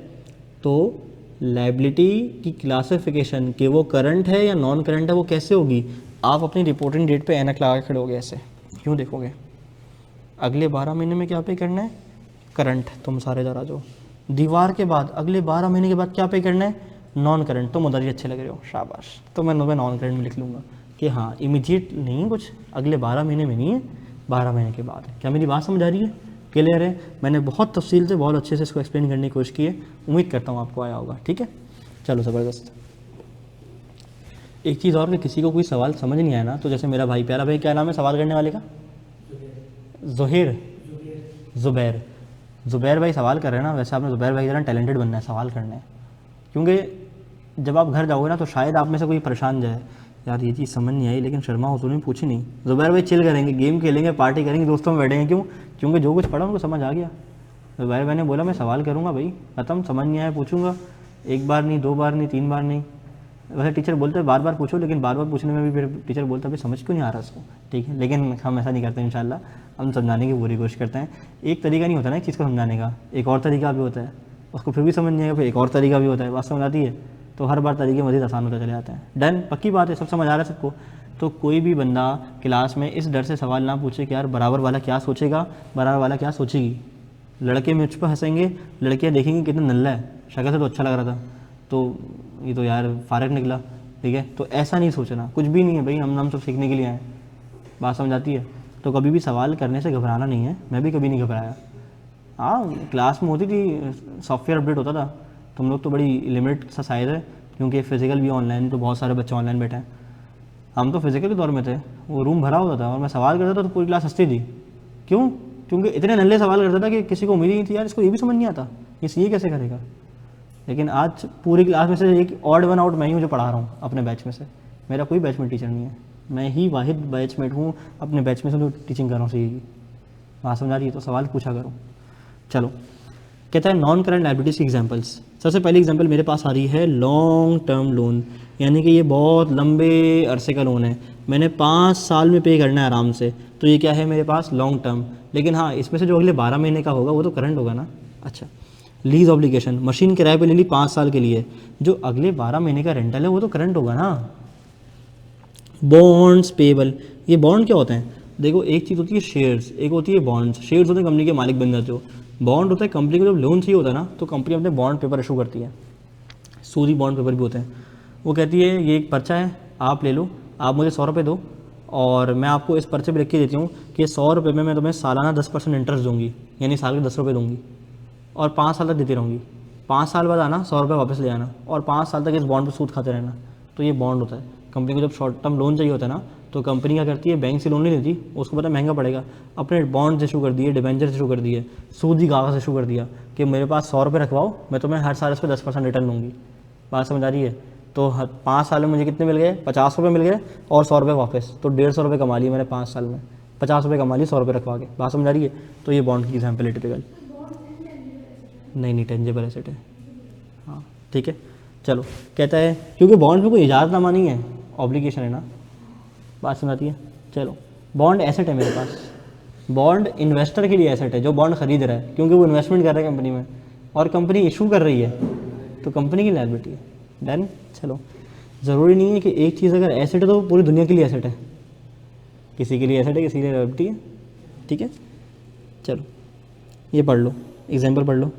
तो लायबिलिटी की क्लासिफिकेशन कि वो करंट है या नॉन करंट है वो कैसे होगी? आप अपनी रिपोर्टिंग डेट पे ऐनक लगा के खड़े होगे, ऐसे क्यों देखोगे? अगले 12 महीने में क्या पे करना है? करंट। तुम सारे जरा जो दीवार के बाद अगले 12 महीने के बाद क्या पे करना है? Non current. तुम उधर ही अच्छे लग रहे हो, शाबाश। तो मैं नॉन करंट में लिख लूँगा कि हाँ इमीडिएट नहीं, कुछ अगले 12 महीने में नहीं है, 12 महीने के बाद है। क्या मेरी बात समझ आ रही है? क्लियर है? मैंने बहुत तफसील से बहुत अच्छे से इसको एक्सप्लेन करने की कोशिश की है, उम्मीद करता हूँ आपको आया होगा। ठीक है, चलो ज़बरदस्त। एक चीज़ और, कि किसी को कोई सवाल समझ नहीं आया ना, तो जैसे मेरा भाई, प्यारा भाई, क्या नाम है सवाल करने वाले का? ज़ुबैर भाई सवाल कर रहे हैं ना। वैसे आपने ज़ुबैर भाई ज़रा टैलेंटेड बनना है, सवाल करना है, क्योंकि जब आप घर जाओगे ना तो शायद आप में से कोई परेशान जाए, यार ये चीज़ समझ नहीं आई, लेकिन शर्मा हो तूने पूछी नहीं। ज़ुबैर भाई चिल करेंगे, गेम खेलेंगे, पार्टी करेंगे, दोस्तों में बैठेंगे। क्यों? क्योंकि जो कुछ पढ़ा उनको समझ आ गया। ज़ुबैर भाई ने बोला मैं सवाल करूँगा भाई, खत्म, समझ नहीं आया पूछूंगा, 1 बार नहीं, 2 बार नहीं, 3 बार नहीं। वैसे टीचर बोलते हैं बार बार पूछो, लेकिन बार बार पूछने में भी फिर टीचर बोलता है भाई समझ क्यों नहीं आ रहा उसको। ठीक है, लेकिन हम ऐसा नहीं करते इंशाल्लाह, हम समझाने की पूरी कोशिश करते हैं। एक तरीका नहीं होता ना एक चीज़ को समझाने का, एक और तरीका भी होता है। उसको फिर भी समझ नहीं आएगा, फिर एक और तरीका भी होता है, बात समझ आती है। तो हर बार तरीके मज़ीद आसान होते चले जाते हैं। डन, पक्की बात है, सब समझ आ रहा है सबको। तो कोई भी बंदा क्लास में इस डर से सवाल ना पूछे कि यार बराबर वाला क्या सोचेगा, बराबर वाला क्या सोचेगी। लड़के मुझ पर हंसेंगे, लड़कियाँ देखेंगी कितना नल्ला है, शक्ल से तो अच्छा लग रहा था, तो ये तो यार फारक निकला, ठीक है। तो ऐसा नहीं सोचना, कुछ भी नहीं है भाई, हम सब सीखने के लिए आए। बात समझ आती है। तो कभी भी सवाल करने से घबराना नहीं है, मैं भी कभी नहीं घबराया। हाँ, क्लास में होती थी, सॉफ्टवेयर अपडेट होता था, तुम लोग तो बड़ी लिमिट सा शायद है, क्योंकि फिजिकल भी ऑनलाइन, तो बहुत सारे बच्चे ऑनलाइन बैठे हैं। हम तो फिजिकल के दौर में थे, वो रूम भरा होता था और मैं सवाल करता था तो पूरी क्लास हंसती थी। क्यों? क्योंकि इतने नल्ले सवाल करता था कि किसी को उम्मीद ही नहीं थी यार इसको ये भी समझ नहीं आता, ये कैसे करेगा। लेकिन आज पूरी क्लास में से एक ऑड वन आउट मैं ही हूँ जो पढ़ा रहा हूँ अपने बैच में से, मेरा कोई बैचमेट टीचर नहीं है, मैं ही वाहिद बैचमेट हूँ अपने बैच में से जो टीचिंग कर रहा हूँ सीए की। बात समझ आ रही है? तो सवाल पूछा करो। चलो, कहता है नॉन करंट लायबिलिटीज़ की एग्जांपल्स। सबसे पहली एग्जांपल मेरे पास आ रही है लॉन्ग टर्म लोन, यानी कि ये बहुत लंबे अरसे का लोन है, मैंने 5 साल में पे करना है आराम से, तो ये क्या है मेरे पास लॉन्ग टर्म। लेकिन हाँ, इसमें से जो अगले 12 महीने का होगा वो तो करंट होगा ना। अच्छा, लीज ऑब्लिगेशन, मशीन किराए पे ले ली 5 साल के लिए, जो अगले 12 महीने का रेंटल है वो तो करंट होगा ना। बॉन्ड्स पेबल, ये बॉन्ड क्या होते हैं? देखो, एक चीज़ होती है शेयर्स, एक होती है बॉन्ड्स। शेयर्स होते हैं कंपनी के मालिक बन जाते हो, बॉन्ड होता है कंपनी को जब लोन चाहिए होता है ना, तो कंपनी अपने बॉन्ड पेपर इशू करती है, सूदी बॉन्ड पेपर भी होते हैं। वो कहती है ये एक पर्चा है, आप ले लो, आप मुझे 100 रुपये दो और मैं आपको इस पर्चे पर लिख के देती हूँ कि 100 रुपये में मैं तुम्हें सालाना 10% इंटरेस्ट दूंगी, यानी साल के 10 रुपये दूंगी और 5 साल तक देती रहूँगी। 5 साल बाद आना 100 रुपये वापस ले आना और 5 साल तक इस बॉन्ड पर सूद खाते रहना। तो ये बॉन्ड होता है। कंपनी को जब शॉर्ट टर्म लोन चाहिए होता है ना, तो कंपनी क्या करती है, बैंक से लोन नहीं देती, उसको पता महंगा पड़ेगा, अपने बॉन्ड्स इशू कर दिए, डिबेंचर्स इशू कर दिए, सूदी कागज़ इशू कर दिया कि मेरे पास 100 रुपये रखवाओ, मैं तुम्हें हर साल इस पर 10% रिटर्न दूँगी। बात समझ आ रही है? तो 5 साल में मुझे कितने मिल गए, 50 रुपये मिल गए और 100 रुपये वापस, तो 150 रुपये कमा लिए मैंने 5 साल में, 50 रुपये कमा लिए 100 रुपये रखवा के। बात समझ आ रही है? तो ये बॉन्ड की एग्जाम्पल है टिपिकल। नहीं, टेंजेबल एसेट है। हाँ, ठीक है। चलो, कहता है क्योंकि बॉन्ड में कोई इजाज़तनामा नहीं है, ऑब्लिगेशन है ना। बात समझ आती है? चलो, बॉन्ड एसेट है मेरे पास, बॉन्ड इन्वेस्टर के लिए एसेट है जो बॉन्ड खरीद रहा है, क्योंकि वो इन्वेस्टमेंट कर रहा है कंपनी में और कंपनी इशू कर रही है, तो कंपनी की लायबिलिटी है। डन। चलो, ज़रूरी नहीं है कि एक चीज़ अगर एसेट है तो पूरी दुनिया के लिए एसेट है, किसी के लिए एसेट है, किसी के लिए लायबिलिटी है, ठीक है। चलो, ये पढ़ लो, एग्जाम्पल पढ़ लो।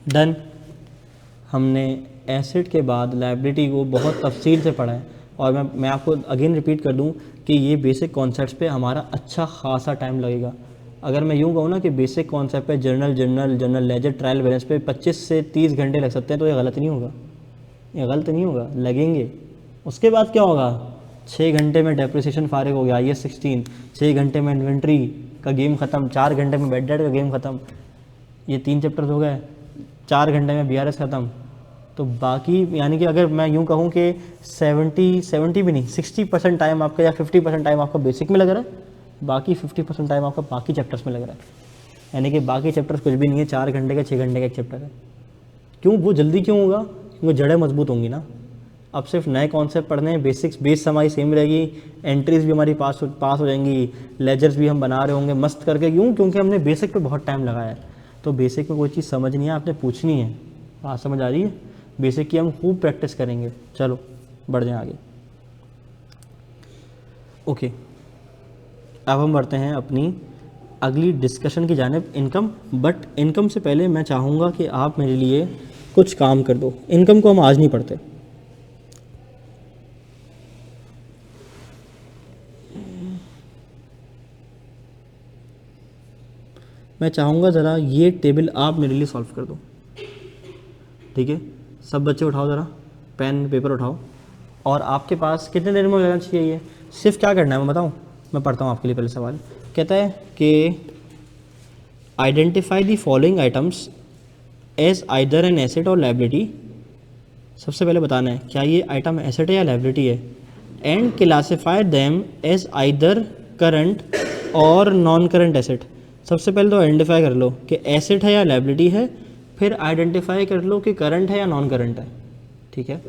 डन। हमने एसेट के बाद लायबिलिटी को बहुत तफसील से पढ़ा है और मैं आपको अगेन रिपीट कर दूं कि ये बेसिक कॉन्सेप्ट्स पे हमारा अच्छा खासा टाइम लगेगा। अगर मैं यूँ कहूँ ना कि बेसिक कॉन्सेप्ट पे जर्नल लेजर ट्रायल बैलेंस पे 25 से 30 घंटे लग सकते हैं, तो ये गलत नहीं होगा, ये गलत नहीं होगा, लगेंगे। उसके बाद क्या होगा, 6 घंटे में डेप्रिसिएशन फारिग हो गया, IAS 16, 6 घंटे में इन्वेंट्री का गेम ख़त्म, 4 घंटे में बैड डेट का गेम ख़त्म, ये 3 चैप्टर्स हो गए, 4 घंटे में BRS ख़त्म। तो बाकी यानी कि अगर मैं यूँ कहूँ कि 70 भी नहीं, 60% टाइम आपका या 50% टाइम आपका बेसिक में लग रहा है, बाकी 50% टाइम आपका बाकी चैप्टर्स में लग रहा है। यानी कि बाकी चैप्टर्स कुछ भी नहीं है, 4 घंटे का 6 घंटे का एक चैप्टर है। क्यों? वो जल्दी क्यों होगा? क्योंकि जड़ें मजबूत होंगी ना। अब सिर्फ नए कॉन्सेप्ट पढ़ने हैं, बेस हमारी सेम रहेगी, एंट्रीज भी हमारी पास हो जाएंगी, लेजर्स भी हम बना रहे होंगे मस्त करके। क्यों? क्योंकि हमने बेसिक पे बहुत टाइम लगाया है। तो बेसिक में कोई चीज़ समझ नहीं है, आपने पूछनी है, बात समझ आ रही है? बेसिक की हम खूब प्रैक्टिस करेंगे। चलो, बढ़ जाएं आगे। ओके, अब हम बढ़ते हैं अपनी अगली डिस्कशन की जानिब, इनकम। बट इनकम से पहले मैं चाहूँगा कि आप मेरे लिए कुछ काम कर दो। इनकम को हम आज नहीं पढ़ते, मैं चाहूँगा ज़रा ये टेबल आप मेरे लिए सॉल्व कर दो, ठीक है। सब बच्चे उठाओ, ज़रा पेन पेपर उठाओ, और आपके पास कितने देर में हो जाना चाहिए ये? सिर्फ क्या करना है मैं बताऊँ, मैं पढ़ता हूँ आपके लिए पहले सवाल। कहता है कि identify the following items as either an asset और लायबिलिटी। सबसे पहले बताना है क्या ये आइटम एसेट है या लायबिलिटी है, and classify them as either current और नॉन करंट एसेट। सबसे पहले तो आइडेंटिफाई कर लो कि एसेट है या लायबिलिटी है, फिर आइडेंटिफाई कर लो कि करंट है या नॉन करंट है, ठीक है।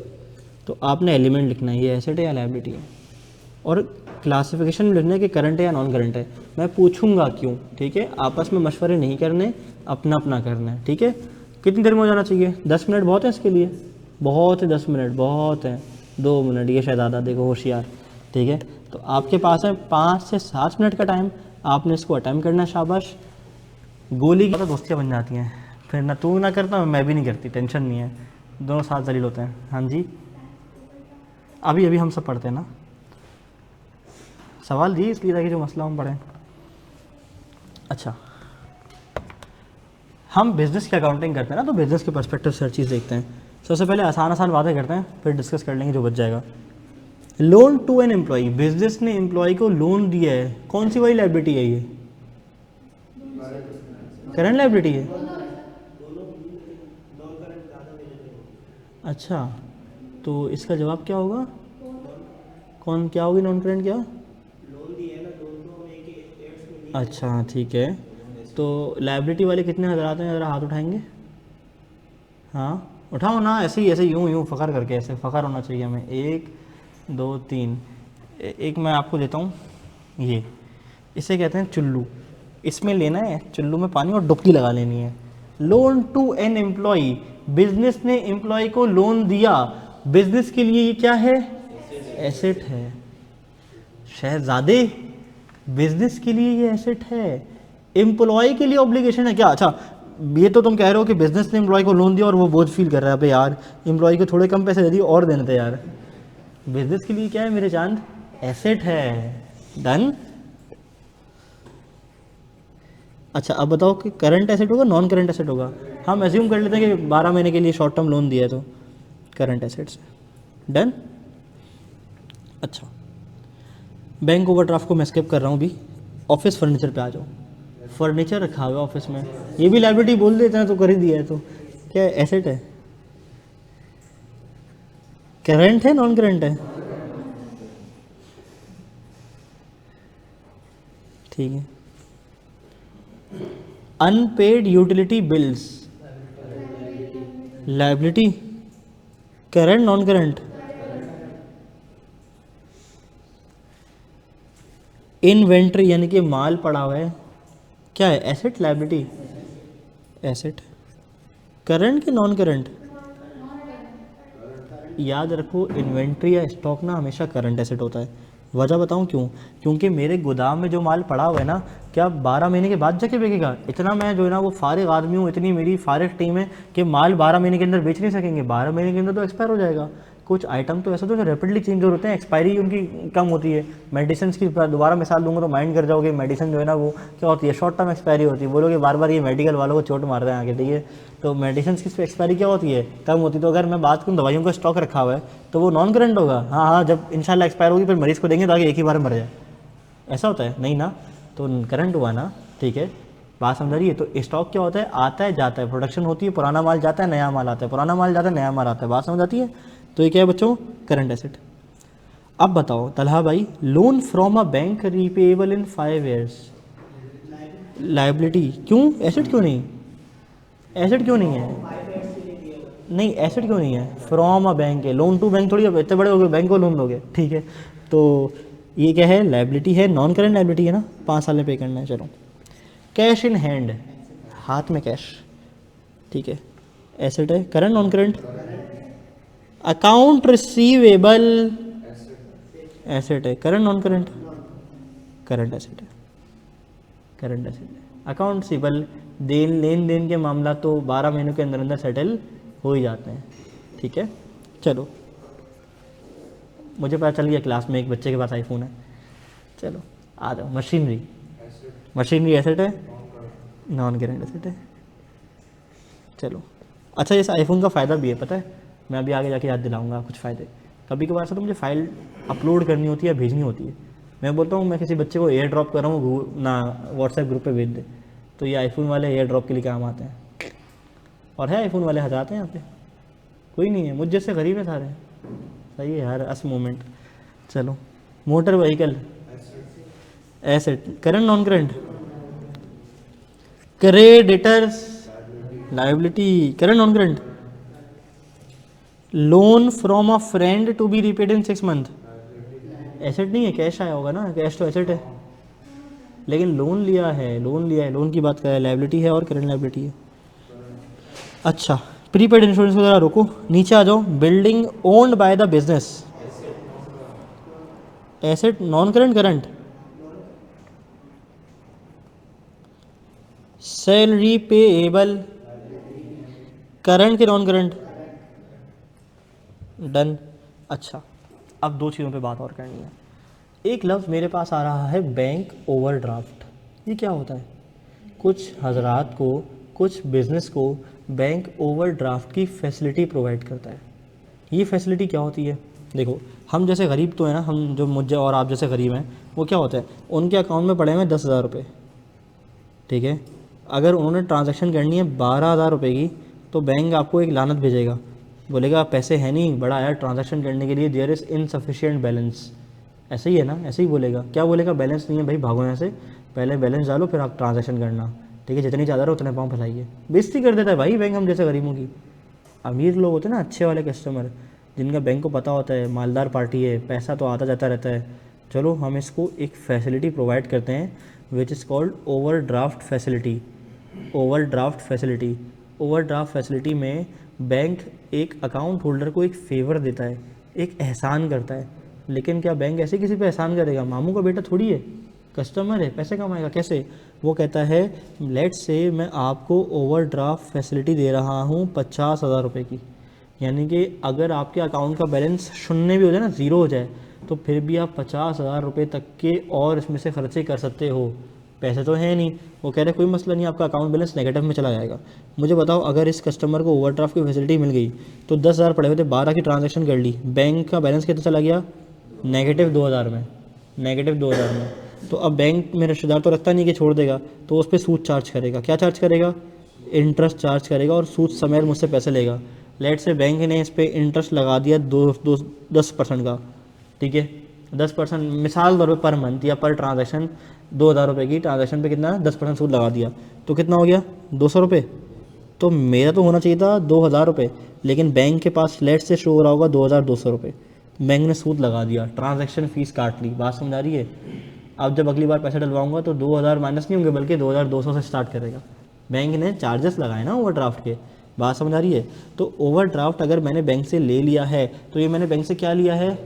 तो आपने एलिमेंट लिखना है, ये एसेट है या लायबिलिटी है। और क्लासिफिकेशन में लिखना है कि करंट है या नॉन करंट है। मैं पूछूंगा क्यों, ठीक है, आपस में मशवरे नहीं करने, अपना अपना करना है, ठीक है। कितनी देर में हो जाना चाहिए? 10 मिनट बहुत है इसके लिए? बहुत है, 10 मिनट बहुत है। 2 मिनट, ये शहजादा देखो होशियार, ठीक है। तो आपके पास है 5 से 7 मिनट का टाइम, आपने इसको अटेम्प्ट करना है, शाबाश। गोली की तो दोस्तियाँ बन जाती हैं, फिर ना तू ना करता मैं भी नहीं करती, टेंशन नहीं है, दोनों साथ जलील होते हैं। हाँ जी, अभी अभी हम सब पढ़ते हैं ना, सवाल दिए इसलिए था कि जो मसला हम पढ़ें। अच्छा, हम बिज़नेस की अकाउंटिंग करते हैं ना, तो बिज़नेस के पर्सपेक्टिव से हर चीज़ देखते हैं। सबसे पहले आसान आसान बातें करते हैं, फिर डिस्कस कर लेंगे जो बच जाएगा। Loan to an employee, business ने एम्प्लॉय को लोन दिया है, कौन सी वाली लाइबिलिटी है ये? करंट लाइबिलिटी है। अच्छा, तो इसका जवाब क्या होगा? कौन क्या होगी नॉन करंट? क्या? अच्छा ठीक है, तो लाइबिलिटी वाले कितने नजर आते हैं, ज़रा हाथ उठाएंगे? हाँ उठाओ ना, ऐसे ही यूँ यूँ फ़खर करके, ऐसे फ़खर होना चाहिए हमें। 1 2 3, एक मैं आपको देता हूँ, ये इसे कहते हैं चुल्लू। इसमें लेना है चुल्लू में पानी और डुबकी लगा लेनी है। Loan to an employee, business ने एम्प्लॉय को लोन दिया, बिजनेस के लिए ये क्या है? एसेट है। शहजादे, बिजनेस के लिए ये एसेट है, एम्प्लॉय के लिए ऑब्लिगेशन है क्या? अच्छा, ये तो तुम कह रहे हो कि बिजनेस ने एम्प्लॉय को लोन दिया और वो बोझ फील कर रहा है, अबे यार एम्प्लॉय को थोड़े कम पैसे दे दिए और देने थे यार। बिजनेस के लिए क्या है मेरे चांद? एसेट है। डन। अच्छा अब बताओ कि करंट एसेट होगा नॉन करंट एसेट होगा? हम एज्यूम कर लेते हैं कि 12 महीने के लिए शॉर्ट टर्म लोन दिया है, तो करंट एसेट्स। डन। अच्छा, बैंक ओवरड्राफ्ट को मैं स्किप कर रहा हूँ अभी, ऑफिस फर्नीचर पे आ जाओ। फर्नीचर रखा हुआ है ऑफिस में, ये भी लाइबिलिटी बोल देते हैं तो कर ही दिया है, तो क्या एसेट है? करंट है नॉन करंट है? ठीक है। Unpaid utility bills, liability, current non current? Inventory यानी कि माल पड़ा हुआ है, क्या है? Asset, liability? एसेट। करंट कि नॉन करंट? याद रखो, इन्वेंट्री या स्टॉक ना हमेशा करंट एसेट होता है। वजह बताऊं क्यों? क्योंकि मेरे गोदाम में जो माल पड़ा हुआ है ना, क्या 12 महीने के बाद जाके बिकेगा? इतना मैं जो है ना वो फारिग आदमी हूँ, इतनी मेरी फारिग टीम है कि माल 12 महीने के अंदर बेच नहीं सकेंगे, 12 महीने के अंदर तो एक्सपायर हो जाएगा। कुछ आइटम तो ऐसा तो रैपिडली चेंज होते हैं, एक्सपायरी उनकी कम होती है। मेडिसिन की दोबारा मिसाल दूंगा तो माइंड कर जाओगे, मेडिसिन जो है ना वो क्या होती है? शॉर्ट टर्म एक्सपायरी होती है। बोलोगे बार बार ये मेडिकल वालों को चोट मार रहे हैं आगे, ठीक है। तो मेडिसिन की एक्सपायरी क्या होती है? कम होती है। तो अगर मैं बात करूँ दवाइयों का स्टॉक रखा हुआ है तो वो नॉन करंट होगा। हाँ हाँ, जब इंशाल्लाह एक्सपायर होगी फिर मरीज़ को देंगे ताकि एक ही बार मर जाए, ऐसा होता है? नहीं ना, तो करंट हुआ ना, ठीक है। बात समझ रही है? तो स्टॉक क्या होता है? आता है जाता है, प्रोडक्शन होती है, पुराना माल जाता है, नया माल आता है, पुराना माल जाता है, नया माल आता है। बात समझ आती है? तो ये क्या है बच्चों? Current asset. अब बताओ तलहा भाई, loan from a bank repayable in 5 years, liability क्यों? एसेट क्यों नहीं? एसेट क्यों नहीं है? नहीं, एसेट क्यों नहीं है? फ्रॉम अ बैंक है, लोन टू बैंक थोड़ी, अब इतने बड़े हो गए बैंक को लोन दोगे, ठीक है। तो ये क्या है? लाइबिलिटी है, नॉन करंट लाइबिलिटी है ना, 5 साल में पे करना है। चलो, कैश इन हैंड, हाथ में कैश, ठीक है, एसेट है। Current non current? Account receivable, asset है। Current non current? Current asset है, करंट एसेट है। अकाउंट रिसीवेबल, लेन देन के मामला तो 12 महीनों के अंदर अंदर सेटल हो ही जाते हैं, ठीक है। चलो, मुझे पता चल गया क्लास में एक बच्चे के पास आईफोन है। चलो आ जाओ, मशीनरी, मशीनरी एसेट है, नॉन करंट एसेट है। चलो अच्छा, इस आईफोन का फ़ायदा भी है, पता है? मैं अभी आगे जाके याद दिलाऊंगा कुछ फ़ायदे। कभी कभार ऐसा तो मुझे फ़ाइल अपलोड करनी होती है, भेजनी होती है, मैं बोलता हूँ मैं किसी बच्चे को एयर ड्रॉप कर रहा हूँ ना, व्हाट्सएप ग्रुप पे भेज दे, तो ये आईफोन वाले एयर ड्रॉप के लिए काम आते हैं। और है आईफोन वाले हटाते हैं यहाँ पे, कोई नहीं है, मुझ जैसे गरीब है सारे। सही है यार, अस मोमेंट। चलो, motor vehicle, asset, current non current? Creditors, liability, current non current? Loan from a friend to be repaid in 6 months, asset नहीं है, कैश आया होगा ना, कैश तो एसेट है, लेकिन लोन लिया है, लोन की बात कर रहे हैं, लायबिलिटी है और करंट लायबिलिटी है। अच्छा, प्रीपेड इंश्योरेंस वगैरह रोको, नीचे आ जाओ। Building owned by the business, asset non current, current, salary payable, current के नॉन करंट, डन। अच्छा, अब दो चीज़ों पे बात और करनी है। एक लफ्ज़ मेरे पास आ रहा है बैंक ओवरड्राफ्ट। ये क्या होता है? कुछ हजरात को, कुछ बिजनेस को बैंक ओवरड्राफ्ट की फैसिलिटी प्रोवाइड करता है। ये फैसिलिटी क्या होती है? देखो, हम जैसे गरीब तो है ना, हम जो मुझे और आप जैसे गरीब हैं, वो क्या होता है, उनके अकाउंट में पड़े हुए 10,000 रुपये, ठीक है। अगर उन्होंने ट्रांजैक्शन करनी है 12,000 रुपये की, तो बैंक आपको एक लानत भेजेगा, बोलेगा पैसे हैं नहीं बड़ा यार ट्रांजैक्शन करने के लिए, देयर इज़ इनसफिशिएंट बैलेंस। ऐसे ही है ना, ऐसे ही बोलेगा। क्या बोलेगा? बैलेंस नहीं है भाई, भागो यहाँ से, पहले बैलेंस डालो फिर आप ट्रांजैक्शन करना, ठीक है, जितनी ज़्यादा रहो उतने पाँव फैलाइए। बेइज्जती कर देता है भाई बैंक हम जैसे गरीबों की। अमीर लोग होते हैं ना, अच्छे वाले कस्टमर, जिनका बैंक को पता होता है मालदार पार्टी है, पैसा तो आता जाता रहता है, चलो हम इसको एक फैसिलिटी प्रोवाइड करते हैं which is called overdraft facility. Overdraft facility, overdraft facility में बैंक एक अकाउंट होल्डर को एक फेवर देता है, एक एहसान करता है। लेकिन क्या बैंक ऐसे किसी पे एहसान करेगा? मामू का बेटा थोड़ी है, कस्टमर है, पैसे कमाएगा कैसे? वो कहता है लेट्स से मैं आपको ओवरड्राफ्ट फैसिलिटी दे रहा हूँ 50,000 रुपये की, यानी कि अगर आपके अकाउंट का बैलेंस शून्य भी हो जाए ना, ज़ीरो हो जाए, तो फिर भी आप 50,000 रुपये तक के और इसमें से खर्चे कर सकते हो। पैसे तो हैं नहीं। वो कह रहे कोई मसला नहीं, आपका अकाउंट बैलेंस नेगेटिव में चला जाएगा। मुझे बताओ, अगर इस कस्टमर को ओवरड्राफ्ट की फैसिलिटी मिल गई तो 10,000 पड़े हुए थे, 12 की ट्रांजैक्शन कर ली, बैंक का बैलेंस कितना चला गया? नेगेटिव 2,000 में, नेगेटिव 2,000 में। तो अब बैंक में रिश्तेदार तो रखता नहीं कि छोड़ देगा, तो उस पर सूद चार्ज करेगा। क्या चार्ज करेगा? इंटरेस्ट चार्ज करेगा और सूद समेत मुझसे पैसे लेगा। लेट से बैंक ने इस पर इंटरेस्ट लगा दिया 10% का, ठीक है, 10%, मिसाल तौर पर मंथ या पर ट्रांजैक्शन 2,000 रुपये की ट्रांजैक्शन पे कितना 10% सूद लगा दिया, तो कितना हो गया? 200 रुपये। तो मेरा तो होना चाहिए था 2,000 रुपये, लेकिन बैंक के पास लेट से शो हो रहा होगा 2,200 रुपये। बैंक ने सूद लगा दिया, ट्रांजैक्शन फ़ीस काट ली। बात समझ आ रही है? अब जब अगली बार पैसे डलवाऊंगा तो 2,000 माइनस नहीं होंगे, बल्कि 2,200 से स्टार्ट करेगा। बैंक ने चार्जेस लगाए ना ओवरड्राफ्ट के। बात समझ आ रही है? तो ओवरड्राफ्ट अगर मैंने बैंक से ले लिया है, तो ये मैंने बैंक से क्या लिया है?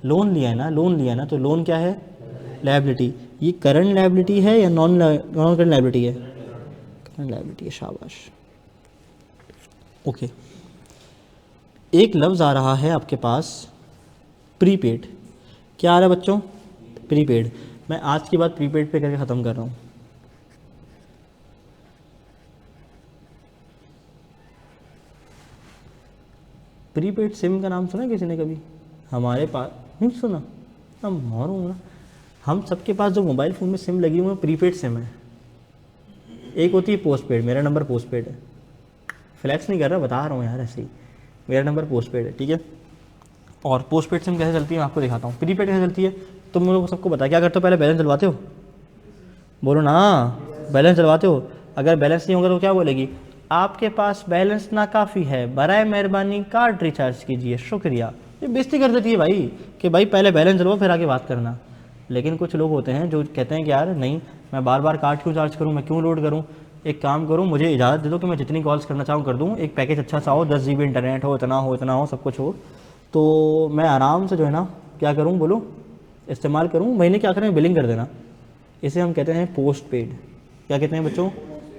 लोन लिया है ना, लोन लिया है ना, तो लोन क्या है? लायबिलिटी। ये करंट लायबिलिटी है या नॉन करंट लायबिलिटी है? करंट लायबिलिटी है, शाबाश। ओके, एक लफ्ज़ आ रहा है आपके पास, प्रीपेड। क्या आ रहा है बच्चों? प्रीपेड। मैं आज की बात प्रीपेड पे करके ख़त्म कर रहा हूँ। प्रीपेड सिम का नाम सुना किसी ने कभी? हमारे पास नहीं सुना, हम मारूंगा। हम सबके पास जो मोबाइल फ़ोन में सिम लगी हुई है प्रीपेड सिम है। एक होती है पोस्ट पेड, मेरा नंबर पोस्ट पेड है, फ्लैक्स नहीं कर रहा, बता रहा हूँ यार, ऐसे ही मेरा नंबर पोस्ट पेड है, ठीक है। और पोस्ट पेड सिम कैसे चलती है मैं आपको दिखाता हूँ। प्रीपेड कैसे चलती है तुम लोगों को सबको पता है। क्या करते हो? पहले बैलेंस डलवाते हो, बोलो ना, बैलेंस डलवाते हो। अगर बैलेंस नहीं होगा तो क्या बोलेगी? आपके पास बैलेंस ना काफ़ी है, बराए मेहरबानी कार्ड रिचार्ज कीजिए, शुक्रिया। ये बेइज्जती कर देती है भाई, कि भाई पहले बैलेंस डलवाओ फिर आगे बात करना। लेकिन कुछ लोग होते हैं जो कहते हैं कि यार नहीं, मैं बार बार कार्ड क्यों चार्ज करूँ, मैं क्यों लोड करूँ, एक काम करूँ, मुझे इजाज़त दे दो कि मैं जितनी कॉल्स करना चाहूँ कर दूँ, एक पैकेज अच्छा सा हो, 10 GB इंटरनेट हो, इतना हो, सब कुछ हो, तो मैं आराम से जो है ना क्या करूँ बोलो, इस्तेमाल करूँ, महीने के आखिर में बिलिंग कर देना। इसे हम कहते हैं पोस्ट पेड। क्या कहते हैं बच्चों?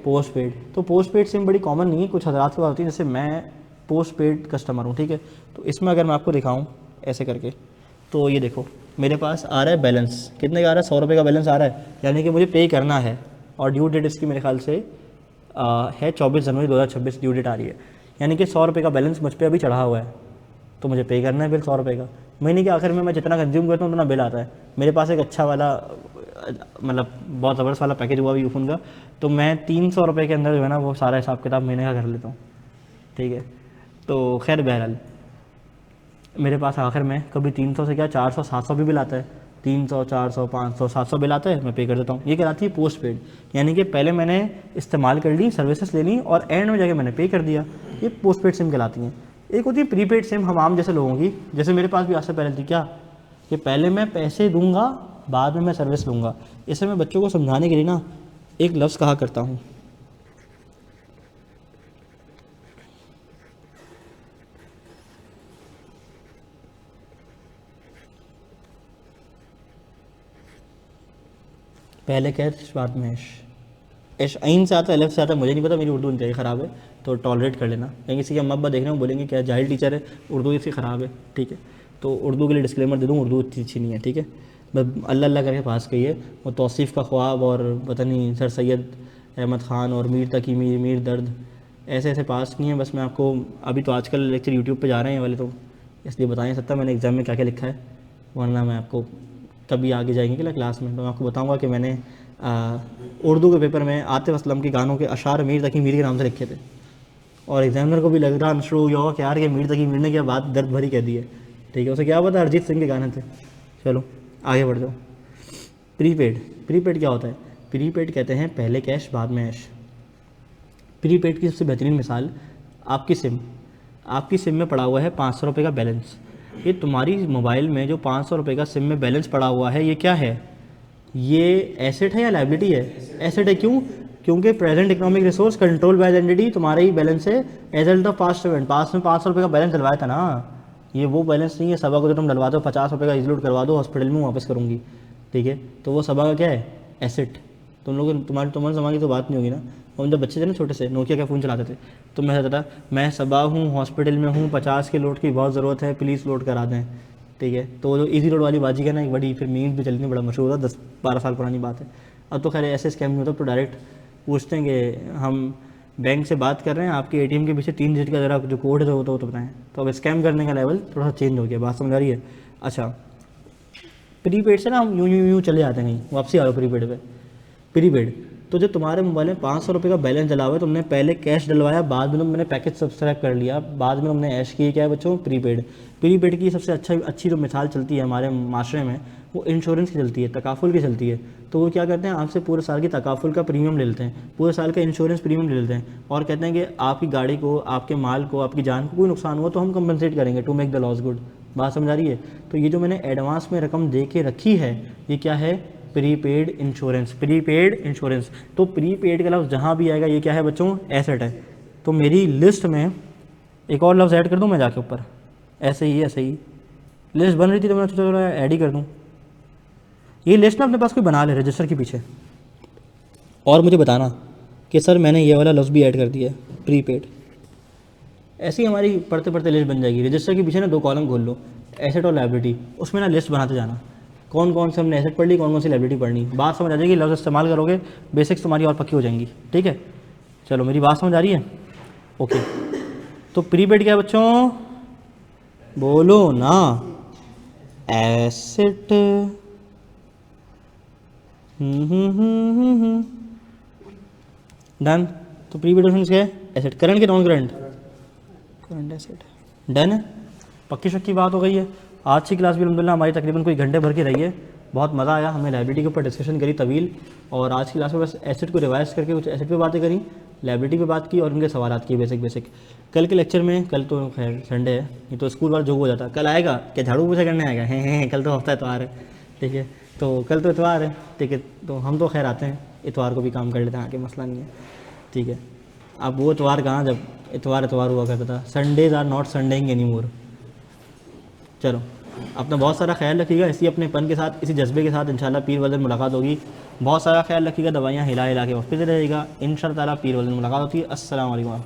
Post paid. तो पोस्ट पेड सिम बड़ी कॉमन नहीं है, कुछ हज़रात की बात होती है, जैसे मैं पोस्ट पेड कस्टमर हूँ, ठीक है। तो इसमें अगर मैं आपको दिखाऊँ ऐसे करके, तो ये देखो मेरे पास आ रहा है बैलेंस, कितने का आ रहा है? 100 रुपये का बैलेंस आ रहा है, यानी कि मुझे पे करना है। और ड्यू डेट इसकी मेरे ख्याल से है 24 जनवरी 2026 ड्यू डेट आ रही है, यानी कि 100 रुपये का बैलेंस मुझ पर अभी चढ़ा हुआ है, तो मुझे पे करना है बिल 100 रुपये का। महीने के आखिर में मैं जितना कंज्यूम करता हूँ उतना बिल आता है। मेरे पास एक अच्छा वाला, मतलब बहुत ज़बरदस्त वाला पैकेज हुआ यूफोन का, तो मैं 300 रुपये के अंदर जो है ना वो सारा हिसाब किताब महीने का कर लेता हूँ, ठीक है। तो खैर बहरहाल मेरे पास आखिर में कभी 300 से क्या 400 700 भी बिल आता है, 300 400 500 700 बिल आता है, मैं पे कर देता हूँ। ये कहलाती है पोस्ट पेड, यानी कि पहले मैंने इस्तेमाल कर ली, सर्विसेज ले ली और एंड में जाके मैंने पे कर दिया। ये पोस्ट पेड सिम कहलाती हैं। एक होती है प्रीपेड सिम, हम आम जैसे लोगों की, जैसे मेरे पास भी आज से पहले थी, क्या कि पहले मैं पैसे दूंगा, बाद में मैं सर्विस लूँगा। इसे मैं बच्चों को समझाने के लिए ना एक लफ्ज़ कहा करता हूँ, पहले कैश बाद में ऐश। ऐश ऐन से आता है, लेफ्ट से आता है, मुझे नहीं पता, मेरी उर्दू इंतहाई ख़राब है, तो टॉलरेट कर लेना। कहीं किसी के अम्मा अब्बा देख रहे हो बोलेंगे क्या जाहिल टीचर है, उर्दू इसकी ख़राब है, ठीक है। तो उर्दू के लिए डिस्क्लेमर दे दूँ, उर्दू इतनी अच्छी नहीं है, ठीक है। बस अल्लाह अल्लाह करके पास कही है। वो तौसीफ़ का ख्वाब और पता नहीं सर सैयद अहमद ख़ान और मीर तकी मीर दर्द ऐसे ऐसे पास किए हैं। बस मैं आपको अभी तो आजकल लेक्चर यूट्यूब पे जा रहे हैं वाले, तो इसलिए बता नहीं सकता मैंने एग्ज़ाम में क्या क्या लिखा है, वरना मैं आपको कभी आगे जाएंगे कि क्लास में तो मैं आपको बताऊंगा कि मैंने उर्दू के पेपर में आतिफ असलम के गानों के अशार मीर तकी मीर के नाम से लिखे थे, और एग्जामिनर को भी लग रहा शुरू हुआ होगा कि यार ये मीर तकी मीर ने क्या बात दर्द भरी कह दी है, ठीक है। उसे क्या पता अरिजीत सिंह के गाने थे। चलो आगे बढ़ जाओ। प्रीपेड, प्रीपेड क्या होता है? प्रीपेड कहते हैं पहले कैश बाद में ऐश। प्रीपेड की सबसे बेहतरीन मिसाल आपकी सिम में पड़ा हुआ है 500 रुपये का बैलेंस। ये तुम्हारी मोबाइल में जो 500 रुपये का सिम में बैलेंस पड़ा हुआ है, ये क्या है? ये एसेट है या लायबिलिटी है? एसेट है। क्यों? क्योंकि present economic resource control by the entity तुम्हारा ही बैलेंस है as result of past event. Past में 500 रुपये का बैलेंस डलवाया था ना, ये वो बैलेंस नहीं है सबा को जो तुम डलवा दो 50 रुपये का इजलूट करवा दो हॉस्पिटल में वापस करूँगी, ठीक है। तो वो सबा का क्या है? एसेट। तुम लोग तुम्हारे समा की तो बात नहीं होगी ना। हम जब बच्चे थे ना छोटे से, नोकिया का फ़ोन चलाते थे, तो मैं कहता था मैं सबा हूँ, हॉस्पिटल में हूँ, 50 के लोड की बहुत ज़रूरत है, प्लीज़ लोड करा दें, ठीक है। तो जो इजी लोड वाली बाजी का ना एक बड़ी फिर मीम्स भी चलनी, बड़ा मशहूर था, 10-12 साल पुरानी बात है। अब तो खैर ऐसे स्कैम नहीं होता, तो डायरेक्ट पूछते हैं कि हम बैंक से बात कर रहे हैं, आपके एटीएम के पीछे 3 डिजिट का ज़रा जो कोड है वो तो बताएं। तो अब स्कैम करने का लेवल थोड़ा सा चेंज हो गया, बात समझ आ रही है? अच्छा, प्रीपेड से ना हम यूँ चले जाते हैं कहीं, वापसी आ रहा प्रीपेड पे। प्रीपेड तो जब तुम्हारे मोबाइल में 500 रुपये का बैलेंस डला हुआ है, तुमने पहले कैश डलवाया, बाद में तुमने पैकेज सब्सक्राइब कर लिया, बाद में तुमने ऐश किया, क्या है बच्चों? प्रीपेड। प्रीपेड की सबसे अच्छी जो मिसाल चलती है हमारे माशरे में, वो इंश्योरेंस की चलती है, तकाफुल की चलती है। तो वो क्या करते हैं, आपसे पूरे साल की तकाफुल का प्रीमियम ले लेते हैं, पूरे साल का इंश्योरेंस प्रीमियम ले लेते हैं, और कहते हैं कि आपकी गाड़ी को, आपके माल को, आपकी जान को कोई नुकसान हुआ तो हम कंपनसेट करेंगे, to make the loss good. बात समझ आ रही है? तो ये जो मैंने एडवांस में रकम दे के रखी है, ये क्या है? Prepaid insurance. Prepaid insurance. तो प्रीपेड का लफ्ज़ जहाँ भी आएगा ये क्या है बच्चों? एसेट है। तो मेरी लिस्ट में एक और लफ्ज़ ऐड कर दूँ मैं जाके ऊपर, ऐसे ही लिस्ट बन रही थी तो मैं सोचा ऐड ही कर दूँ। ये लिस्ट ना अपने पास कोई बना ले रजिस्टर के पीछे, और मुझे बताना कि सर मैंने ये वाला लफ्ज़ भी ऐड कर दिया है, प्रीपेड। ऐसी हमारी पढ़ते पढ़ते लिस्ट बन जाएगी। रजिस्टर के पीछे ना 2 कॉलम खोल लो, एसेट और लायबिलिटी, उसमें ना लिस्ट बनाते जाना, कौन कौन से हमने एसेट पढ़ ली, कौन कौन सी लायबिलिटी पढ़नी। बात समझ आ जाएगी, लफ्ज़ इस्तेमाल करोगे, बेसिक्स तुम्हारी और पक्की हो जाएंगी, ठीक है। चलो मेरी बात समझ आ रही है? ओके। तो प्रीपेड क्या है बच्चों? बोलो ना। एसेट। डन। तो प्रीपेड क्या है? एसेट। करंट के non current? Current asset. Done है, पक्की शक्की बात हो गई है। आज की क्लास भी अलहमदुलिल्लाह हमारी तकरीबन कोई घंटे भर की रही है, बहुत मज़ा आया। हमने लायबिलिटी के ऊपर डिस्कशन करी तवील, और आज की क्लास में बस एसेट को रिवाइज करके कुछ एसेट पे बातें करी, लायबिलिटी पे बात की, और उनके सवालात किए बेसिक। कल के लेक्चर में, कल तो खैर संडे है, ये तो स्कूल वाला जो हो जाता है, कल आएगा क्या? झाड़ू पोछा करने आएगा? हैं कल तो हफ्ता इतवार है, ठीक है। तो कल तो इतवार है, ठीक है, तो हम तो खैर आते हैं, इतवार को भी काम कर लेते हैं, आके मसला नहीं है, ठीक है। अब वो इतवार कहाँ, जब इतवार हुआ करता था। Sundays are not Sundaying any more. चलो अपना बहुत सारा ख्याल रखिएगा, इसी अपने पन के साथ, इसी जज्बे के साथ इंशाल्लाह पीर वाले दिन मुलाकात होगी। बहुत सारा ख्याल रखिएगा, दवाइयाँ हिला के वापस रहेगा, इंशाल्लाह ताला पीर वाले दिन मुलाकात होती है। अस्सलाम वालेकुम।